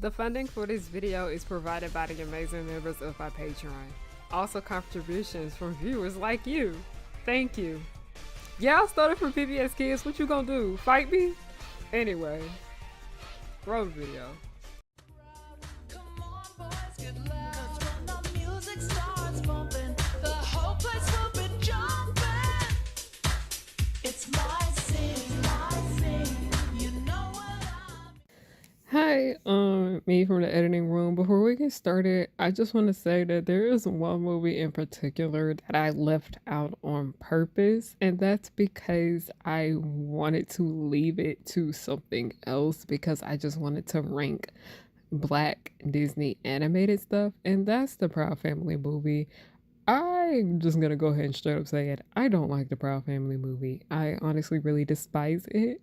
The funding for this video is provided by the amazing members of our Patreon. Also contributions from viewers like you. Thank you. Yeah, I started from PBS Kids. What you gonna do? Fight me? Anyway, road video. Come on, boys, get loud. When the music starts bumping, the whole place will be jumping. It's my scene, you know what I'm. Hi, me from the editing room. Before we get started, I just want to say that there is one movie in particular that I left out on purpose, and that's because I wanted to leave it to something else because I just wanted to rank Black Disney animated stuff, and that's the Proud Family movie. I'm just gonna go ahead and straight up say it. I don't like the Proud Family movie. I honestly really despise it.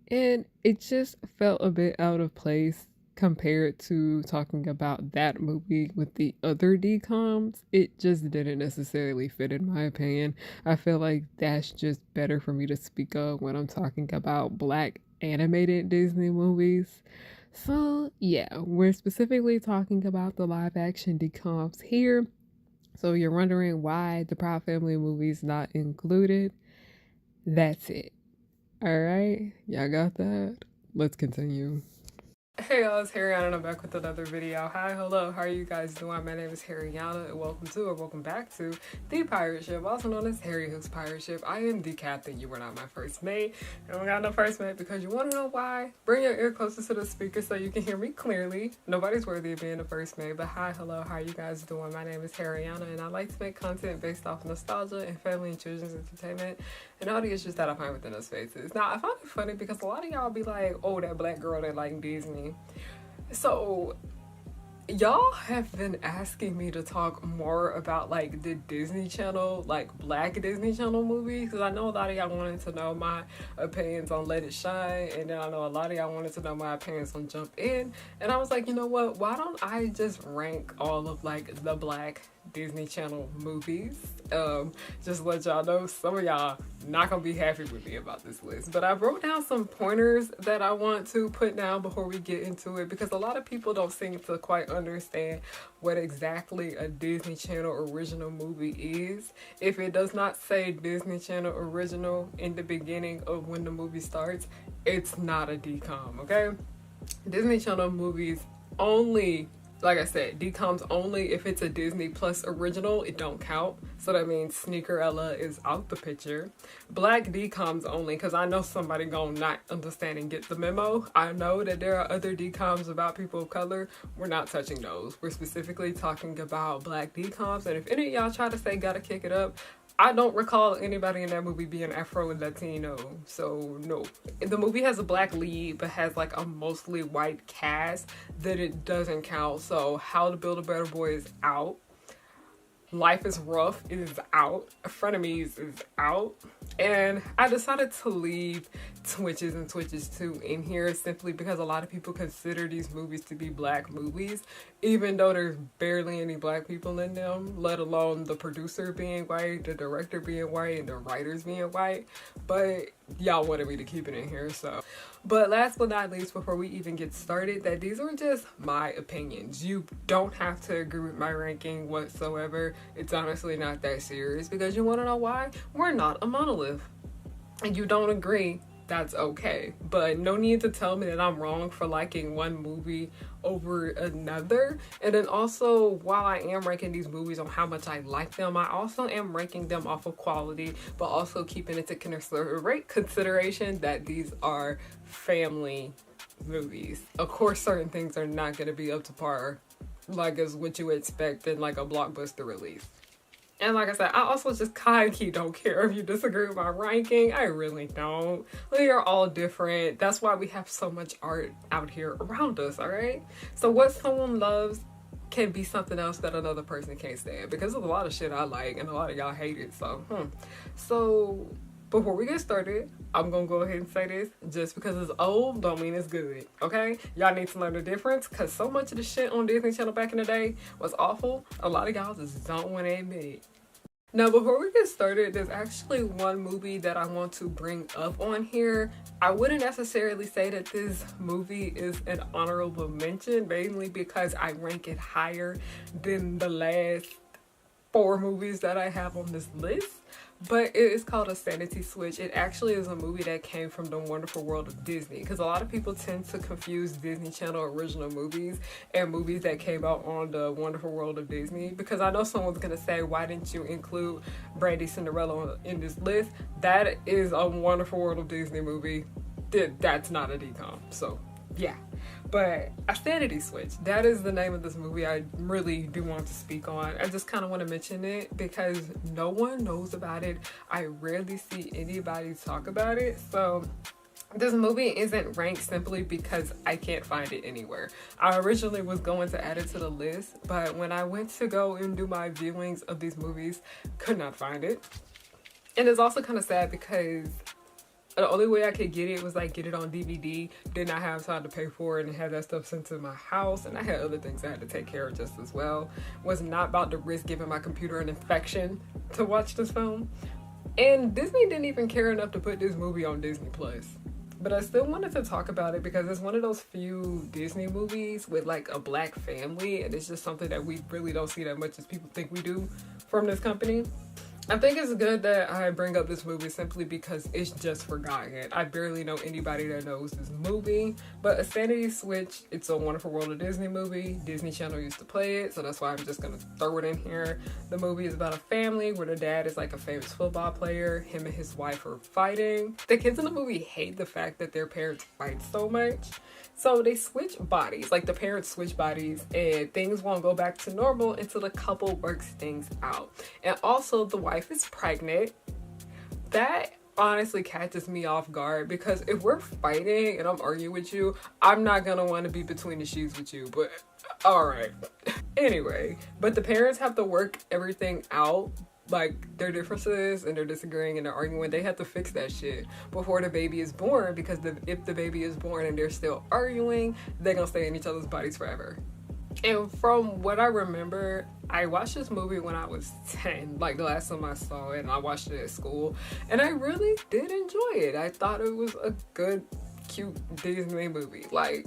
And it just felt a bit out of place compared to talking about that movie with the other DComs. It just didn't necessarily fit in my opinion. I feel like that's just better for me to speak of when I'm talking about Black animated Disney movies. So yeah, we're specifically talking about the live action DComs here. So you're wondering why the Proud Family movie is not included. That's it. Alright, y'all got that? Let's continue. Hey y'all, it's Harriana and I'm back with another video. Hi, hello, how are you guys doing? My name is Harriana and welcome to or welcome back to The Pirate Ship, also known as Harry Hook's Pirate Ship. I am the captain, you were not my first mate. And we got no first mate because you want to know why? Bring your ear closer to the speaker so you can hear me clearly. Nobody's worthy of being the first mate, but hi, hello, how are you guys doing? My name is Harriana and I like to make content based off nostalgia and family and children's entertainment and all the issues that I find within those spaces. Now, I find it funny because a lot of y'all be like, oh, that black girl that like Disney. So y'all have been asking me to talk more about like the Disney Channel, like Black Disney Channel movies, because I know a lot of y'all wanted to know my opinions on Let It Shine, and then I know a lot of y'all wanted to know my opinions on Jump In, and I was like, you know what, why don't I just rank all of like the Black Disney Channel movies? Just let y'all know, some of y'all not gonna be happy with me about this list, but I wrote down some pointers that I want to put down before we get into it, because a lot of people don't seem to quite understand what exactly a Disney Channel original movie is. If it does not say Disney Channel original in the beginning of when the movie starts, it's not a DCOM, okay? Disney Channel movies only, like I said, DComs only if it's a Disney Plus original, it don't count. So that means Sneakerella is out the picture. Black DComs only, because I know somebody gonna not understand and get the memo. I know that there are other DComs about people of color. We're not touching those. We're specifically talking about Black DComs. And if any of y'all try to say gotta kick it up, I don't recall anybody in that movie being Afro and Latino, so no. The movie has a black lead, but has like a mostly white cast, that it doesn't count. So How to Build a Better Boy is out. Life is Rough is out. Frenemies is out. And I decided to leave Twitches and Twitches 2 in here simply because a lot of people consider these movies to be black movies, even though there's barely any black people in them, let alone the producer being white, the director being white, and the writers being white. But y'all wanted me to keep it in here, so. But last but not least, before we even get started, that these are just my opinions. You don't have to agree with my ranking whatsoever. It's honestly not that serious, because you want to know why? We're not a monolith. And you don't agree, that's okay. But no need to tell me that I'm wrong for liking one movie over another. And then also, while I am ranking these movies on how much I like them, I also am ranking them off of quality, but also keeping into consideration that these are family movies. Of course, certain things are not going to be up to par, like as what you expect in like a blockbuster release. And like I said, I also just kind of don't care if you disagree with my ranking. I really don't. We are all different. That's why we have so much art out here around us, all right? So what someone loves can be something else that another person can't stand, because there's a lot of shit I like and a lot of y'all hate it. So before we get started, I'm gonna go ahead and say this. Just because it's old don't mean it's good, okay? Y'all need to learn the difference, because so much of the shit on Disney Channel back in the day was awful. A lot of y'all just don't want to admit it. Now, before we get started, there's actually one movie that I want to bring up on here. I wouldn't necessarily say that this movie is an honorable mention, mainly because I rank it higher than the last four movies that I have on this list. But it is called A Sanity Switch. It actually is a movie that came from the wonderful world of Disney, because a lot of people tend to confuse Disney Channel original movies and movies that came out on the wonderful world of Disney. Because I know someone's gonna say, why didn't you include Brandy Cinderella in this list? That is a wonderful world of Disney movie. That's not a decom. So yeah. But A Sanity Switch, that is the name of this movie I really do want to speak on. I just kind of want to mention it because no one knows about it. I rarely see anybody talk about it. So this movie isn't ranked simply because I can't find it anywhere. I originally was going to add it to the list, but when I went to go and do my viewings of these movies, could not find it. And it's also kind of sad because the only way I could get it was like get it on DVD. Did not have time to pay for it and have that stuff sent to my house. And I had other things I had to take care of just as well. Was not about to risk giving my computer an infection to watch this film. And Disney didn't even care enough to put this movie on Disney Plus. But I still wanted to talk about it because it's one of those few Disney movies with like a black family. And it's just something that we really don't see that much as people think we do from this company. I think it's good that I bring up this movie simply because it's just forgotten. I barely know anybody that knows this movie, but A Sanity Switch, it's a Wonderful World of Disney movie. Disney Channel used to play it, so that's why I'm just gonna throw it in here. The movie is about a family where the dad is like a famous football player. Him and his wife are fighting. The kids in the movie hate the fact that their parents fight so much. So they switch bodies, like the parents switch bodies, and things won't go back to normal until the couple works things out. And also the wife is pregnant. That honestly catches me off guard because if we're fighting and I'm arguing with you, I'm not gonna want to be between the sheets with you, but all right. Anyway, but the parents have to work everything out, like their differences and they're disagreeing and they're arguing. They have to fix that shit before the baby is born, because if the baby is born and they're still arguing, they're gonna stay in each other's bodies forever. And from what I remember, I watched this movie when I was 10, like the last time I saw it, and I watched it at school, and I really did enjoy it. I thought it was a good, cute Disney movie. Like,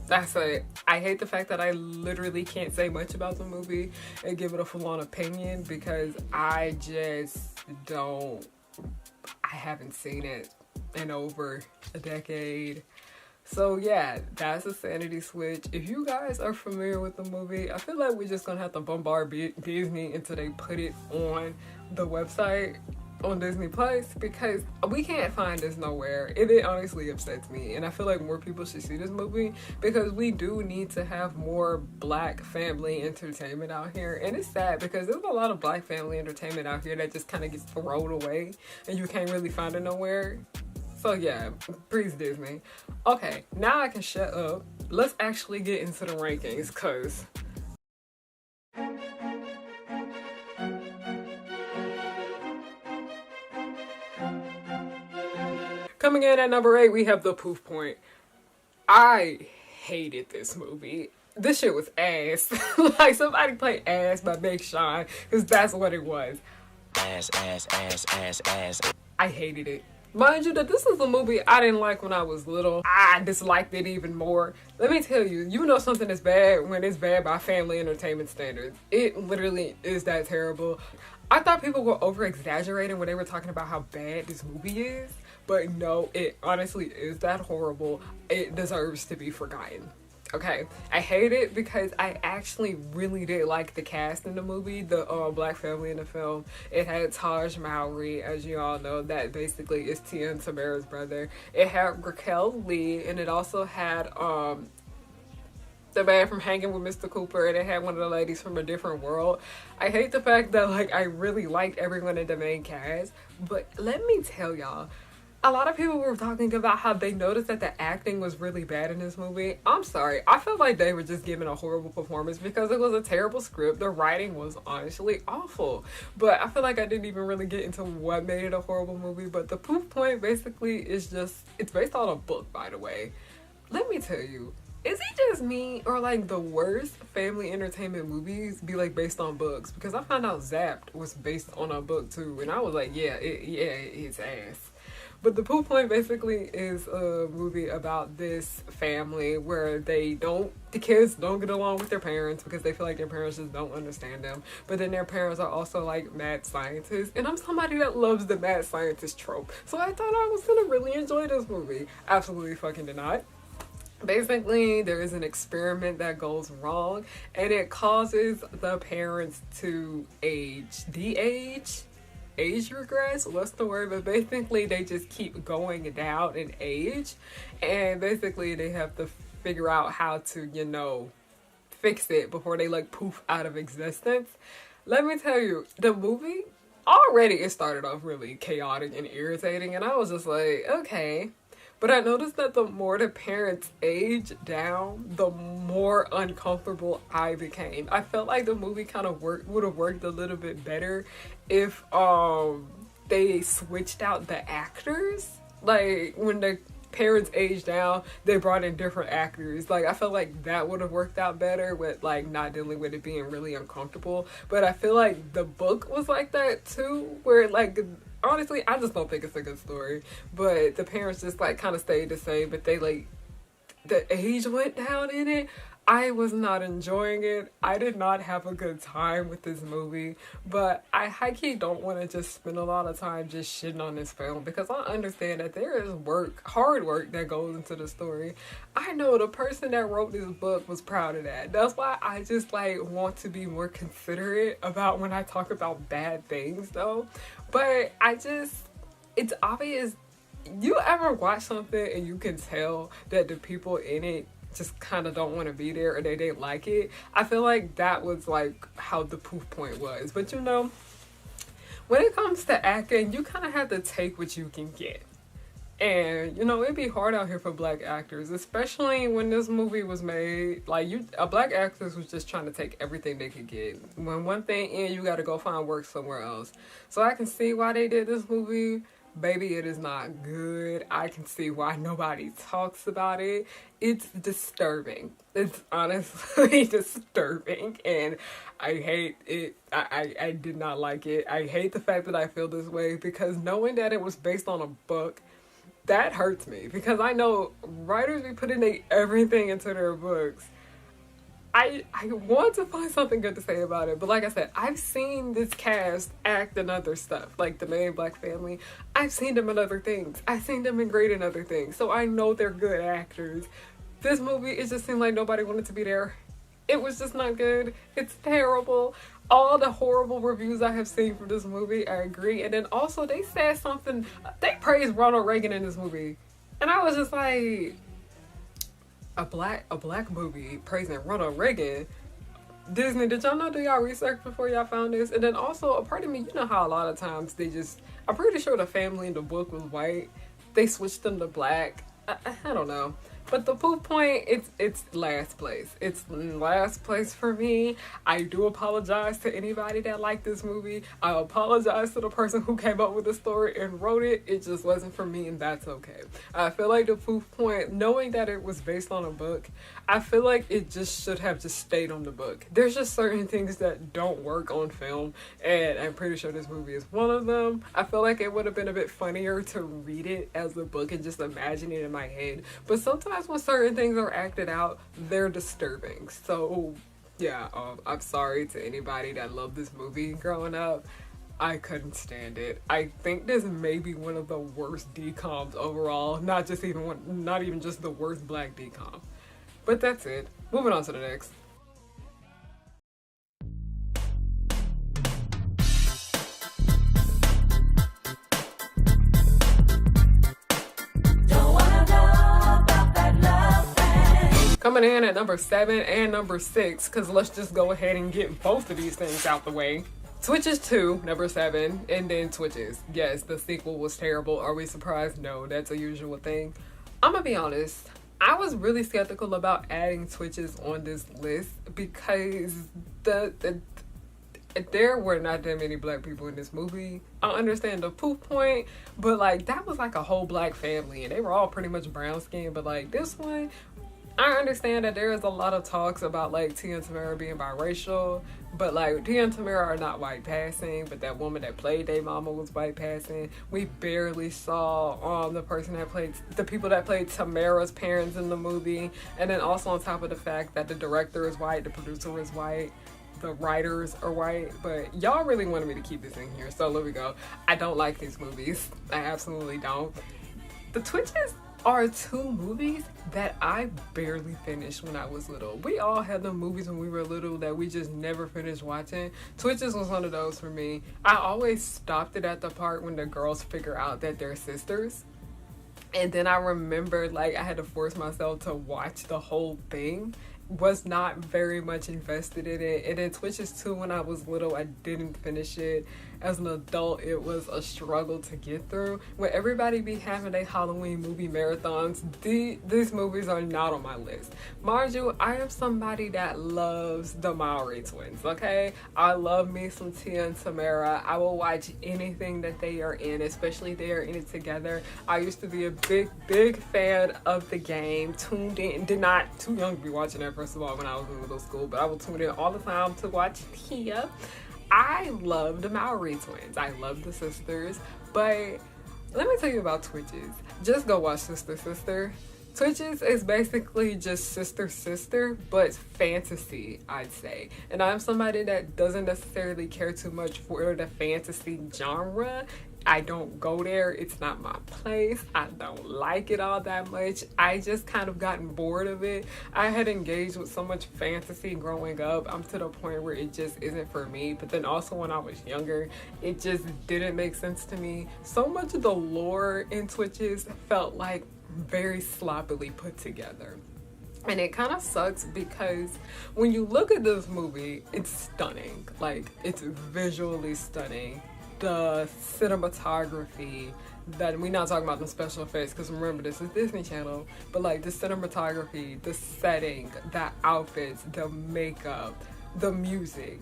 that's it. I hate the fact that I literally can't say much about the movie and give it a full-on opinion because I just don't, I haven't seen it in over a decade. So yeah, that's A Sanity Switch. If you guys are familiar with the movie, I feel like we're just gonna have to bombard Disney until they put it on the website on Disney Plus, because we can't find this nowhere. It honestly upsets me, and I feel like more people should see this movie because we do need to have more black family entertainment out here. And it's sad because there's a lot of black family entertainment out here that just kind of gets thrown away and you can't really find it nowhere. So yeah, please Disney. Okay, now I can shut up. Let's actually get into the rankings, because coming in at number 8, we have The Poof Point. I hated this movie. This shit was ass. Like, somebody play Ass by Big Sean, because that's what it was. Ass, ass, ass, ass, ass. I hated it. Mind you that this is a movie I didn't like when I was little. I disliked it even more. Let me tell you, you know something is bad when it's bad by family entertainment standards. It literally is that terrible. I thought people were over-exaggerating when they were talking about how bad this movie is. But no, it honestly is that horrible. It deserves to be forgotten. Okay, I hate it because I actually really did like the cast in the movie, the black family in the film. It had Taj Mowry, as you all know, that basically is Tia and Tamara's brother. It had Raquel Lee, and it also had the man from Hanging with Mr. Cooper, and it had one of the ladies from A Different World. I hate the fact that like I really liked everyone in the main cast, but let me tell y'all, a lot of people were talking about how they noticed that the acting was really bad in this movie. I'm sorry. I felt like they were just giving a horrible performance because it was a terrible script. The writing was honestly awful. But I feel like I didn't even really get into what made it a horrible movie. But The Poof Point basically is just, it's based on a book, by the way. Let me tell you, Is it just me or like the worst family entertainment movies be like based on books? Because I found out Zapped was based on a book too, and I was like, it's ass. But the Pooh Point basically is a movie about this family where the kids don't get along with their parents because they feel like their parents just don't understand them. But then their parents are also like mad scientists. And I'm somebody that loves the mad scientist trope. So I thought I was gonna really enjoy this movie. Absolutely fucking did not. Basically, there is an experiment that goes wrong and it causes the parents to age regress. What's the word? But basically they just keep going down in age, and basically they have to figure out how to, fix it before they like poof out of existence. Let me tell you, the movie already, it started off really chaotic and irritating, and I was just like, okay. But I noticed that the more the parents age down, the more uncomfortable I became. I felt like the movie kind of would have worked a little bit better if they switched out the actors. Like when the parents aged down, they brought in different actors. Like I felt like that would have worked out better with like not dealing with it being really uncomfortable. But I feel like the book was like that too, where like honestly, I just don't think it's a good story. But the parents just like kind of stayed the same, but they like the age went down in it. I was not enjoying it. I did not have a good time with this movie, but I high-key don't want to just spend a lot of time just shitting on this film because I understand that there is hard work that goes into the story. I know the person that wrote this book was proud of that. That's why I just like want to be more considerate about when I talk about bad things though. But it's obvious. You ever watch something and you can tell that the people in it just kind of don't want to be there or they didn't like it? I feel like that was like how the Poof Point was. But when it comes to acting, you kind of have to take what you can get. And it'd be hard out here for black actors, especially when this movie was made. Like a black actress was just trying to take everything they could get. When one thing in, you got to go find work somewhere else. So I can see why they did this movie. Baby, it is not good. I can see why nobody talks about it. It's disturbing. It's honestly disturbing, and I hate it. I did not like it. I hate the fact that I feel this way because knowing that it was based on a book, that hurts me because I know writers be putting everything into their books. I want to find something good to say about it, but like I said, I've seen this cast act in other stuff, like the main black family. I've seen them in other things. I've seen them in great in other things, so I know they're good actors. This movie, it just seemed like nobody wanted to be there. It was just not good. It's terrible. All the horrible reviews I have seen for this movie, I agree. And then also they said something, they praised Ronald Reagan in this movie. And I was just like, a black movie praising Ronald Reagan. Disney, did y'all not do y'all research before y'all found this? And then also, a part of me, you know how a lot of times I'm pretty sure the family in the book was white. They switched them to black. I don't know. But the Poof Point, it's last place. It's last place for me. I do apologize to anybody that liked this movie. I apologize to the person who came up with the story and wrote it. It just wasn't for me, and that's okay. I feel like the Poof Point, knowing that it was based on a book, I feel like it just should have just stayed on the book. There's just certain things that don't work on film, and I'm pretty sure this movie is one of them. I feel like it would have been a bit funnier to read it as a book and just imagine it in my head. But sometimes when certain things are acted out, they're disturbing. So yeah, I'm sorry to anybody that loved this movie growing up. I couldn't stand it. I think this may be one of the worst DComs overall. Not even just the worst black DCom. But that's it. Moving on to the next. Coming in at number 7 and number 6, because let's just go ahead and get both of these things out the way. Twitches 2, number 7, and then Twitches. Yes, the sequel was terrible. Are we surprised? No, that's a usual thing. I'm gonna be honest. I was really skeptical about adding Twitches on this list because there were not that many black people in this movie. I understand the Poof Point, but like that was like a whole black family and they were all pretty much brown skinned, but like this one, I understand that there is a lot of talks about like Tia and Tamara being biracial, but like Tia and Tamara are not white passing, but that woman that played their mama was white passing. We barely saw the person that played the people that played Tamara's parents in the movie, and then also on top of the fact that the director is white, the producer is white, the writers are white, but y'all really wanted me to keep this in here, so there we go. I don't like these movies. I absolutely don't. The Twitches are two movies that I barely finished when I was little. We all had the movies when we were little that we just never finished watching. Twitches was one of those for me. I always stopped it at the part when the girls figure out that they're sisters. And then I remembered like I had to force myself to watch the whole thing. Was not very much invested in it. And then Twitches 2, when I was little, I didn't finish it. As an adult, it was a struggle to get through. When everybody be having their Halloween movie marathons, these movies are not on my list. Mind you, I am somebody that loves the Maori twins, okay? I love me some Tia and Tamara. I will watch anything that they are in, especially they are in it together. I used to be a big fan of the game. Tuned in, too young to be watching that first of all when I was in middle school, but I would tune in all the time to watch Tia. I love the Maori twins. I love the sisters, but let me tell you about Twitches. Just go watch Sister Sister. Twitches is basically just sister, but fantasy, I'd say. And I'm somebody that doesn't necessarily care too much for the fantasy genre. I don't go there. It's not my place. I don't like it all that much. I just kind of gotten bored of it. I had engaged with so much fantasy growing up. I'm to the point where it just isn't for me. But then also when I was younger, it just didn't make sense to me. So much of the lore in Twitches felt like very sloppily put together. And it kind of sucks because when you look at this movie, it's stunning. Like, it's visually stunning. The cinematography, that we're not talking about the special effects because remember this is Disney Channel, but like the cinematography, the setting, the outfits, the makeup, the music,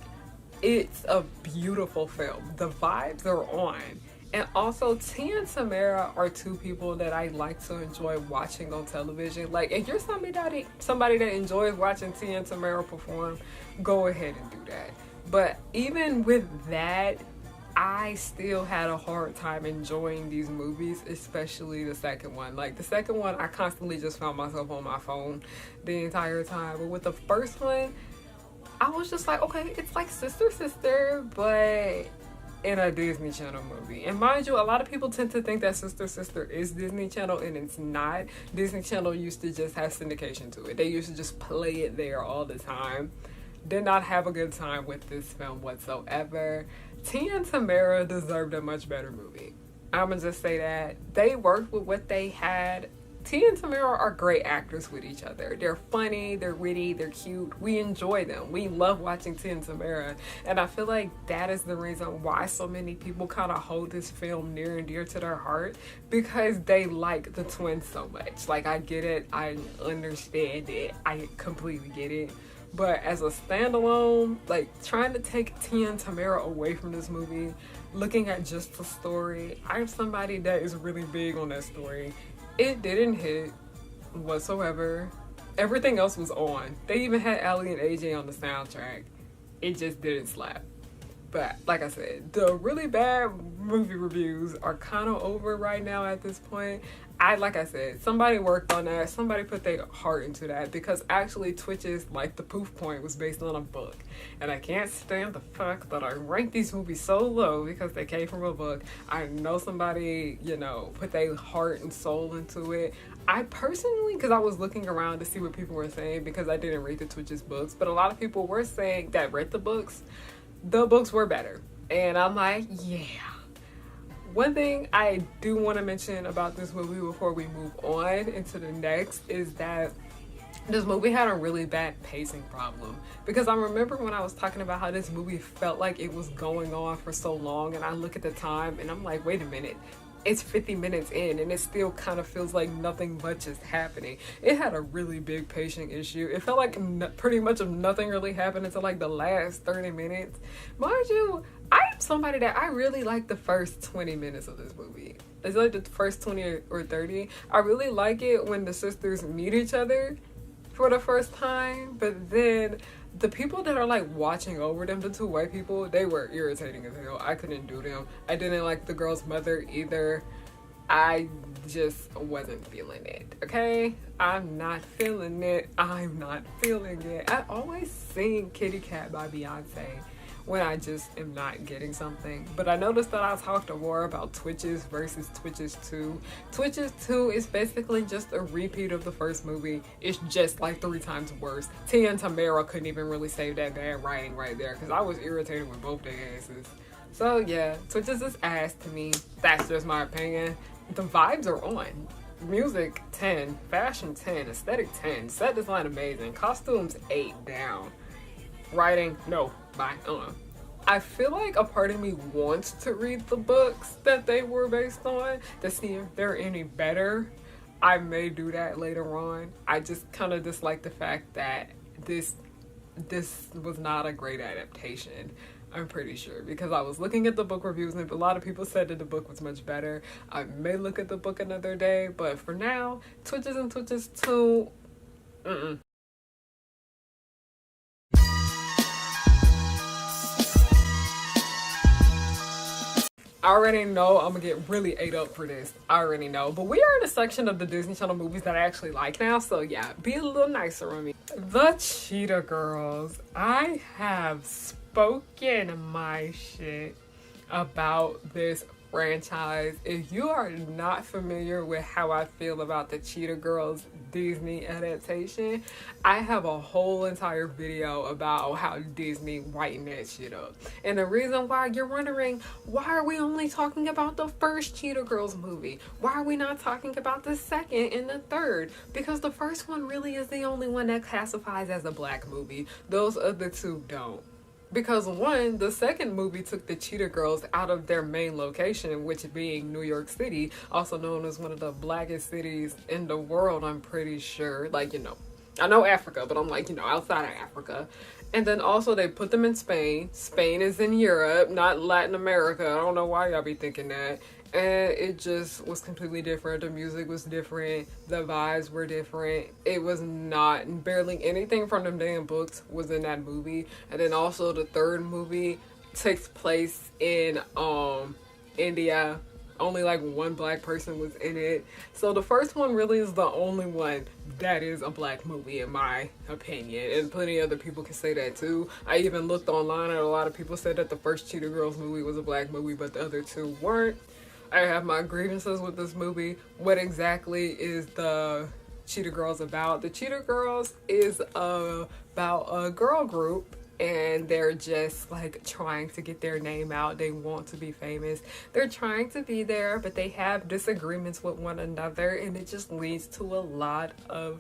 it's a beautiful film. The vibes are on. And also Tia and Tamara are two people that I like to enjoy watching on television. Like if you're somebody that enjoys watching Tia and Tamara perform, go ahead and do that. But even with that, I still had a hard time enjoying these movies, especially the second one. Like the second one, I constantly just found myself on my phone the entire time. But with the first one, I was just like, okay, it's like Sister, but in a Disney Channel movie. And mind you, a lot of people tend to think that Sister is Disney Channel, and it's not. Disney Channel used to just have syndication to it. They used to just play it there all the time. Did not have a good time with this film whatsoever. Tia and Tamara deserved a much better movie. I'm gonna just say that. They worked with what they had. Tia and Tamara are great actors with each other. They're funny, they're witty, they're cute. We enjoy them. We love watching Tia and Tamara. And I feel like that is the reason why so many people kind of hold this film near and dear to their heart, because they like the twins so much. Like, I get it. I understand it. I completely get it. But as a standalone, like trying to take Tia and Tamara away from this movie, looking at just the story, I'm somebody that is really big on that story. It didn't hit whatsoever. Everything else was on. They even had Allie and AJ on the soundtrack. It just didn't slap. But like I said, the really bad movie reviews are kind of over right now at this point. Like I said, somebody worked on that. Somebody put their heart into that, because actually Twitches, like the Poof Point, was based on a book. And I can't stand the fact that I rank these movies so low because they came from a book. I know somebody, put their heart and soul into it. I personally, because I was looking around to see what people were saying, because I didn't read the Twitches books, but a lot of people were saying that read the books were better. And I'm like, yeah. One thing I do want to mention about this movie before we move on into the next is that this movie had a really bad pacing problem. Because I remember when I was talking about how this movie felt like it was going on for so long, and I look at the time and I'm like, wait a minute. It's 50 minutes in and it still kind of feels like nothing much is happening. It had a really big pacing issue. It felt like pretty much of nothing really happened until like the last 30 minutes. Mind you, I'm somebody that I really like the first 20 minutes of this movie. It's like the first 20 or 30. I really like it when the sisters meet each other for the first time, but then the people that are like watching over them, the two white people, they were irritating as hell. I couldn't do them. I didn't like the girl's mother either. I just wasn't feeling it, okay? I'm not feeling it. I'm not feeling it. I always sing Kitty Cat by Beyonce when I just am not getting something. But I noticed that I talked more about Twitches versus Twitches 2. Twitches 2 is basically just a repeat of the first movie. It's just like 3 times worse. Tia and Tamara couldn't even really save that bad writing right there because I was irritated with both their asses. So yeah, Twitches is ass to me. That's just my opinion. The vibes are on. Music 10, fashion 10, aesthetic 10, set design amazing, costumes 8 down. Writing, no, bye. I feel like a part of me wants to read the books that they were based on to see if they're any better. I may do that later on. I just kind of dislike the fact that this was not a great adaptation. I'm pretty sure because I was looking at the book reviews and a lot of people said that the book was much better. I may look at the book another day, but for now, Twitches and Twitches 2, I already know I'm gonna get really ate up for this. I already know. But we are in a section of the Disney Channel movies that I actually like now. So yeah, be a little nicer on me. The Cheetah Girls. I have spoken my shit about this franchise. If you are not familiar with how I feel about the Cheetah Girls Disney adaptation, I have a whole entire video about how Disney whitened that shit up. And the reason why you're wondering, why are we only talking about the first Cheetah Girls movie? Why are we not talking about the second and the third? Because the first one really is the only one that classifies as a black movie. Those other two don't. Because one, the second movie took the Cheetah Girls out of their main location, which being New York City, also known as one of the blackest cities in the world, I'm pretty sure. Like, you know, I know Africa, but I'm like, you know, outside of Africa. And then also they put them in Spain. Spain is in Europe, not Latin America. I don't know why y'all be thinking that. And it just was completely different. The music was different. The vibes were different. It was not, barely anything from them damn books was in that movie. And then also the third movie takes place in India. Only like one black person was in it. So the first one really is the only one that is a black movie in my opinion. And plenty of other people can say that too. I even looked online and a lot of people said that the first Cheetah Girls movie was a black movie, but the other two weren't. I have my grievances with this movie. What exactly is the Cheetah Girls about? The Cheetah Girls is about a girl group and they're just like trying to get their name out. They want to be famous. They're trying to be there, but they have disagreements with one another and it just leads to a lot of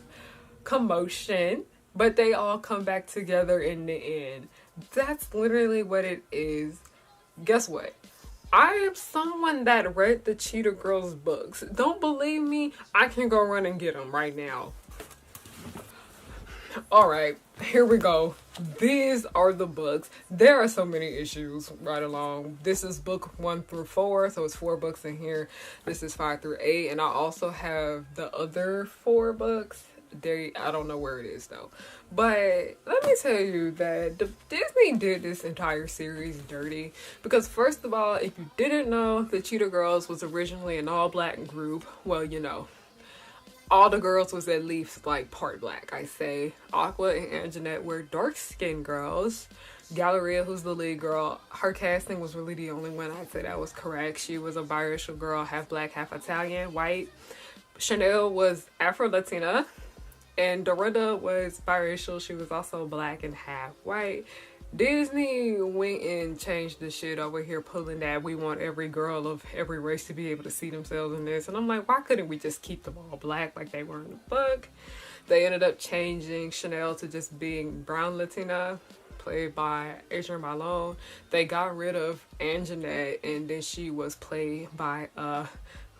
commotion. But they all come back together in the end. That's literally what it is. Guess what? I am someone that read the Cheetah Girls books. Don't believe me? I can go run and get them right now. Alright, here we go. These are the books. There are so many issues right along. This is book 1 through 4, so it's 4 books in here. This is 5 through 8, and I also have the other 4 books. I don't know where it is though. But let me tell you that Disney did this entire series dirty. Because first of all, if you didn't know, the Cheetah Girls was originally an all-black group. Well, you know, all the girls was at least like part black, I say. Aqua and Anjanette were dark-skinned girls. Galleria, who's the lead girl, her casting was really the only one I'd say that was correct. She was a biracial girl, half black, half Italian, white. Chanel was Afro-Latina. And Dorinda was biracial. She was also black and half white. Disney went and changed the shit over here, pulling that we want every girl of every race to be able to see themselves in this. And I'm like, why couldn't we just keep them all black like they were in the book? They ended up changing Chanel to just being brown Latina, played by Adrienne Malone. They got rid of Anjanette, and then she was played by a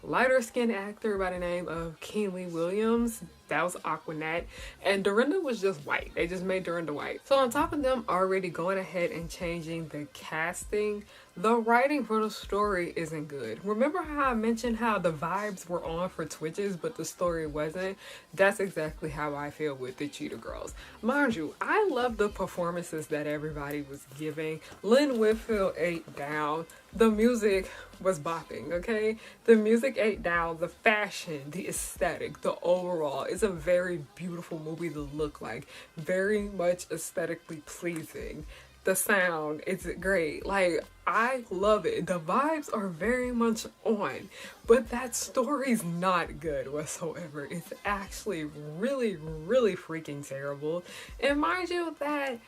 lighter skinned actor by the name of Keenly Williams. That was Aquanet. And Dorinda was just white. They just made Dorinda white. So on top of them already going ahead and changing the casting, The writing for the story isn't good. Remember how I mentioned how the vibes were on for Twitches, but the story wasn't? That's exactly how I feel with the Cheetah Girls. Mind you, I love the performances that everybody was giving. Lynn Whitfield ate down. The music was bopping, okay? The music ate down. The fashion, the aesthetic, the overall. It's a very beautiful movie to look like. Very much aesthetically pleasing. The sound, it's great. Like, I love it. The vibes are very much on, but that story's not good whatsoever. It's actually really, really freaking terrible. And mind you, that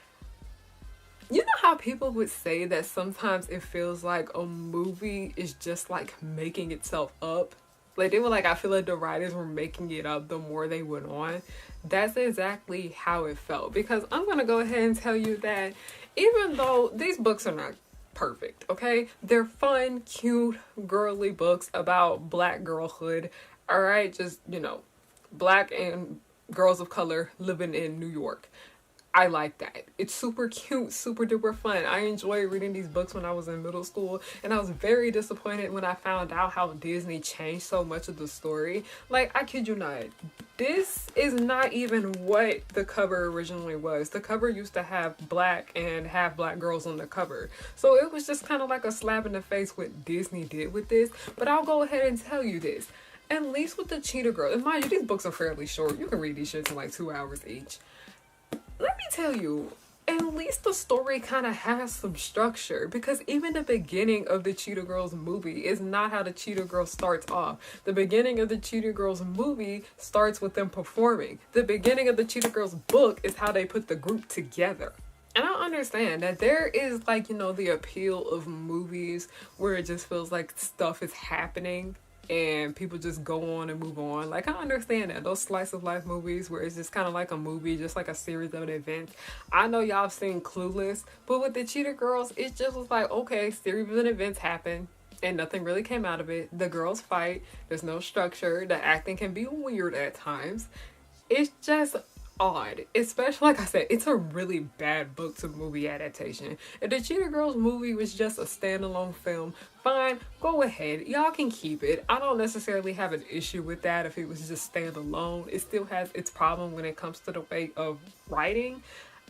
you know how people would say that sometimes it feels like a movie is just like making itself up? Like they were like, I feel like the writers were making it up the more they went on. That's exactly how it felt. Because I'm gonna go ahead and tell you that even though these books are not perfect, okay? They're fun, cute, girly books about black girlhood. Alright, just, black and girls of color living in New York. I like that. It's super cute, super duper fun. I enjoyed reading these books when I was in middle school, and I was very disappointed when I found out how Disney changed so much of the story. Like, I kid you not, this is not even what the cover originally was. The cover used to have black and half black girls on the cover. So it was just kind of like a slap in the face what Disney did with this. But I'll go ahead and tell you this. At least with the Cheetah Girl, and mind you, these books are fairly short. You can read these shits in like 2 hours each. Let me tell you, at least the story kind of has some structure, because even the beginning of the Cheetah Girls movie is not how the Cheetah Girls starts off. The beginning of the Cheetah Girls movie starts with them performing. The beginning of the Cheetah Girls book is how they put the group together. And I understand that there is like, the appeal of movies where it just feels like stuff is happening and people just go on and move on. Like, I understand that. Those slice of life movies where it's just kind of like a movie, just like a series of events. I know y'all have seen Clueless, but with the Cheetah Girls, it just was like, okay, series of events happen and nothing really came out of it. The girls fight. There's no structure. The acting can be weird at times. It's just odd. Especially, like I said, it's a really bad book to movie adaptation. If the Cheetah Girls movie was just a standalone film, fine, go ahead. Y'all can keep it. I don't necessarily have an issue with that if it was just standalone. It still has its problem when it comes to the way of writing.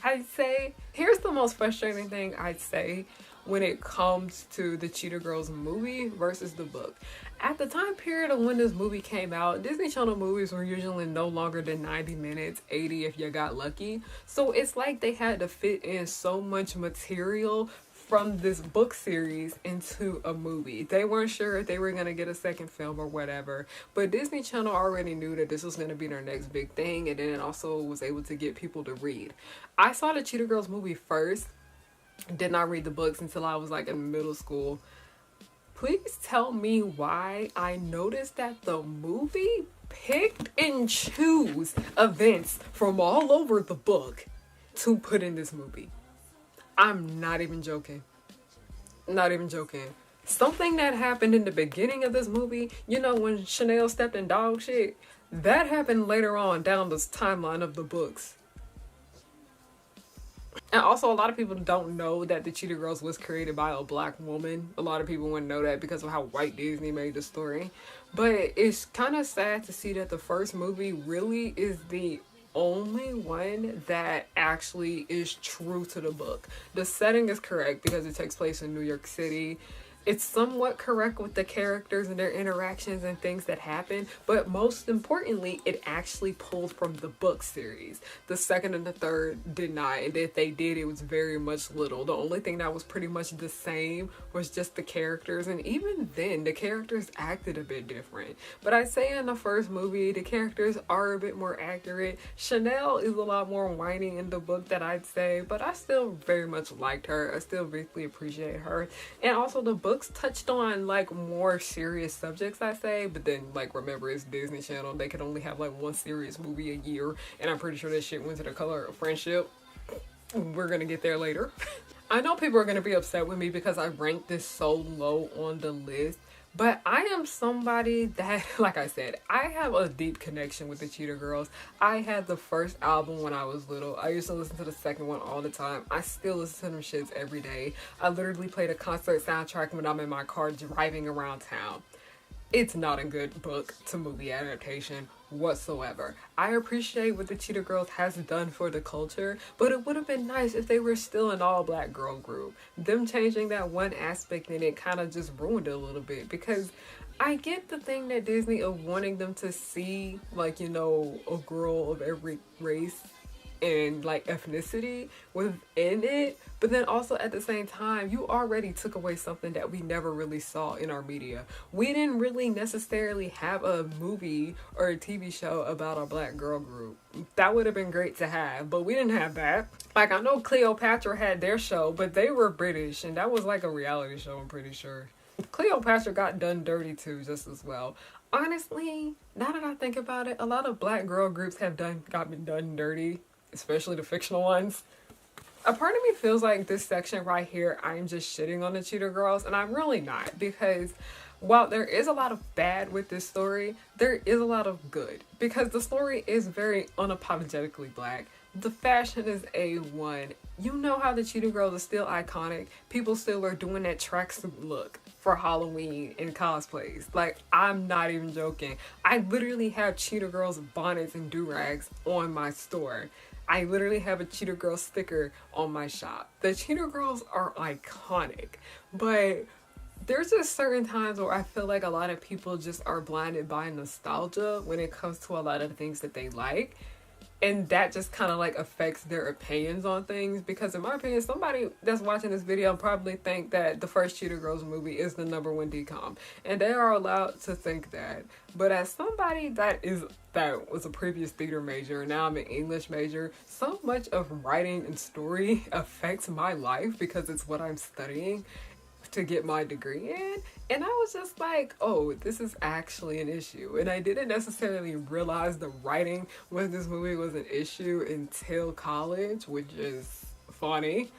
I'd say, here's the most frustrating thing I'd say when it comes to the Cheetah Girls movie versus the book. At the time period of when this movie came out, Disney Channel movies were usually no longer than 90 minutes, 80 if you got lucky. So it's like they had to fit in so much material from this book series into a movie. They weren't sure if they were going to get a second film or whatever, but Disney Channel already knew that this was going to be their next big thing, and then it also was able to get people to read. I saw the Cheetah Girls movie first, did not read the books until I was like in middle school. Please tell me why I noticed that the movie picked and chose events from all over the book to put in this movie. I'm not even joking. Not even joking. Something that happened in the beginning of this movie, when Chanel stepped in dog shit, that happened later on down this timeline of the books. And also, a lot of people don't know that the Cheetah Girls was created by a black woman. A lot of people wouldn't know that because of how white Disney made the story. But it's kind of sad to see that the first movie really is the only one that actually is true to the book. The setting is correct because it takes place in New York City. It's somewhat correct with the characters and their interactions and things that happen, but most importantly, it actually pulled from the book series. The second and the third did not, and if they did, it was very much little. The only thing that was pretty much the same was just the characters, and even then, the characters acted a bit different. But I'd say in the first movie, the characters are a bit more accurate. Chanel is a lot more whiny in the book that I'd say, but I still very much liked her. I still really appreciate her. And also the books touched on like more serious subjects, I say, but then like remember, it's Disney Channel, they could only have like one serious movie a year, and I'm pretty sure that shit went to The Color of Friendship. We're gonna get there later. I know people are gonna be upset with me because I ranked this so low on the list, But I am somebody that, like I said, I have a deep connection with the Cheetah Girls. I had the first album when I was little. I used to listen to the second one all the time. I still listen to them shits every day. I literally played a concert soundtrack when I'm in my car driving around town. It's not a good book to movie adaptation whatsoever. I appreciate what the Cheetah Girls has done for the culture, but it would have been nice if they were still an all black girl group. Them changing that one aspect in it kind of just ruined it a little bit because I get the thing that Disney of wanting them to see, like, you know, a girl of every race and like ethnicity within it, but then also at the same time you already took away something that we never really saw in our media. We didn't really necessarily have a movie or a TV show about a black girl group. That would have been great to have, but we didn't have that. Like, I know Cleopatra had their show, but they were British and that was like a reality show, I'm pretty sure. Cleopatra got done dirty too, just as well. Honestly, now that I think about it, a lot of black girl groups have gotten done dirty, especially the fictional ones. A part of me feels like this section right here, I'm just shitting on the Cheetah Girls, and I'm really not, because while there is a lot of bad with this story, there is a lot of good, because the story is very unapologetically black. The fashion is A1. You know how the Cheetah Girls are still iconic. People still are doing that tracksuit look for Halloween in cosplays. Like, I'm not even joking. I literally have Cheetah Girls bonnets and do-rags on my store. I literally have a Cheetah Girl sticker on my shop. The Cheetah Girls are iconic, but there's just certain times where I feel like a lot of people just are blinded by nostalgia when it comes to a lot of the things that they like. And that just kind of like affects their opinions on things, because in my opinion, somebody that's watching this video probably think that the first Cheetah Girls movie is the #1 DCOM, and they are allowed to think that. But as somebody that was a previous theater major and now I'm an English major, so much of writing and story affects my life because it's what I'm studying to get my degree in, and I was just like, oh, this is actually an issue. And I didn't necessarily realize the writing with this movie was an issue until college, which is funny.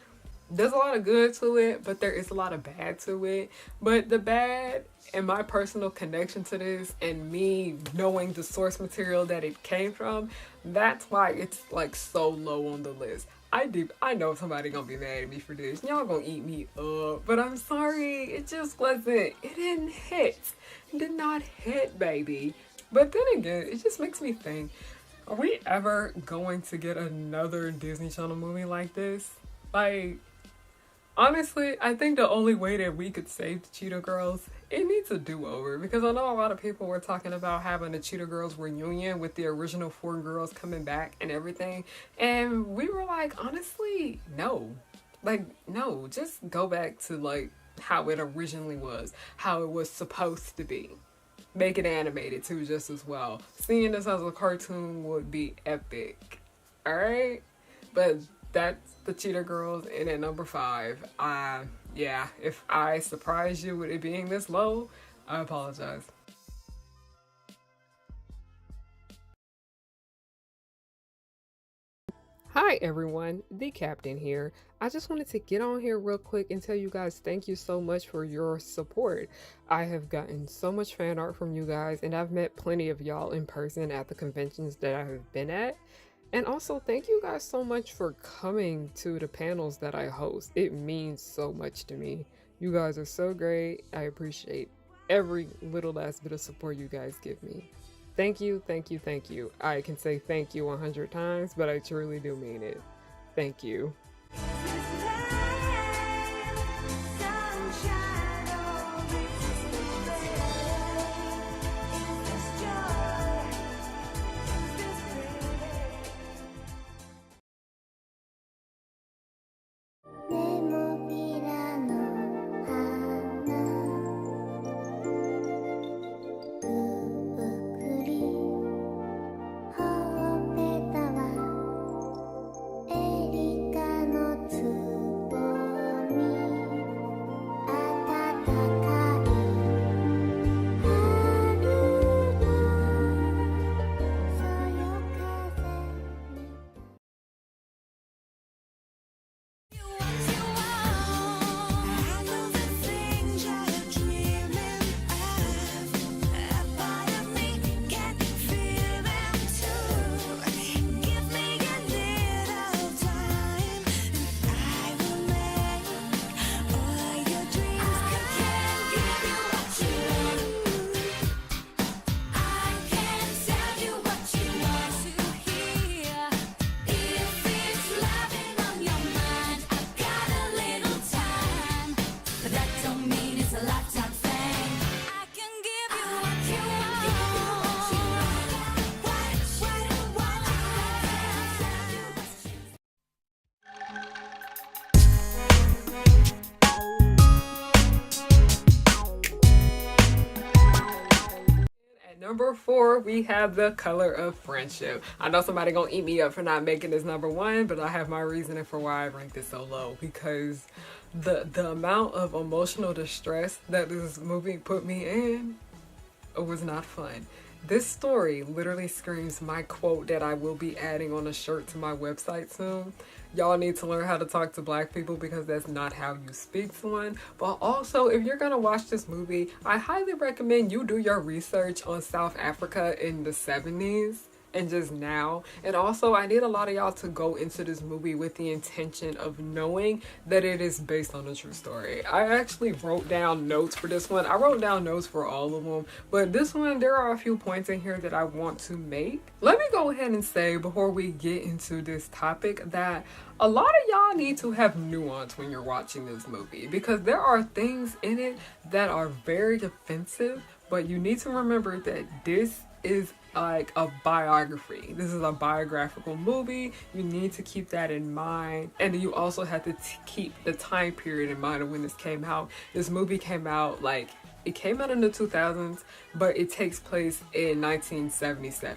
There's a lot of good to it, but there is a lot of bad to it. But the bad, and my personal connection to this and me knowing the source material that it came from, that's why it's like so low on the list. I know somebody gonna be mad at me for this. Y'all gonna eat me up, but I'm sorry. It just wasn't. It didn't hit. It did not hit, baby. But then again, it just makes me think: are we ever going to get another Disney Channel movie like this? Like, honestly, I think the only way that we could save the Cheetah Girls, it needs a do-over, because I know a lot of people were talking about having a Cheetah Girls reunion with the original 4 girls coming back and everything, and we were like, honestly, no. Like, no, just go back to like how it originally was, how it was supposed to be. Make it animated too, just as well. Seeing this as a cartoon would be epic. Alright? But that's the Cheetah Girls in at #5. Yeah, if I surprised you with it being this low, I apologize. Hi everyone, the captain here. I just wanted to get on here real quick and tell you guys thank you so much for your support. I have gotten so much fan art from you guys, and I've met plenty of y'all in person at the conventions that I have been at. And also, thank you guys so much for coming to the panels that I host. It means so much to me. You guys are so great. I appreciate every little last bit of support you guys give me. Thank you, thank you, thank you. I can say thank you 100 times, but I truly do mean it. Thank you. Number 4, we have The Color of Friendship. I know somebody gonna eat me up for not making this number 1, but I have my reasoning for why I ranked it so low, because the amount of emotional distress that this movie put me in, it was not fun. This story literally screams my quote that I will be adding on a shirt to my website soon. Y'all need to learn how to talk to black people because that's not how you speak to one. But also, if you're gonna watch this movie, I highly recommend you do your research on South Africa in the 70s and just now. And also, I need a lot of y'all to go into this movie with the intention of knowing that it is based on a true story. I actually wrote down notes for this one. I wrote down notes for all of them, but this one, there are a few points in here that I want to make. Let me go ahead and say before we get into this topic that a lot of y'all need to have nuance when you're watching this movie, because there are things in it that are very offensive, but you need to remember that this is like a biography. This is a biographical movie. You need to keep that in mind. And you also have to keep the time period in mind of when this came out. This movie came out it came out in the 2000s, but it takes place in 1977.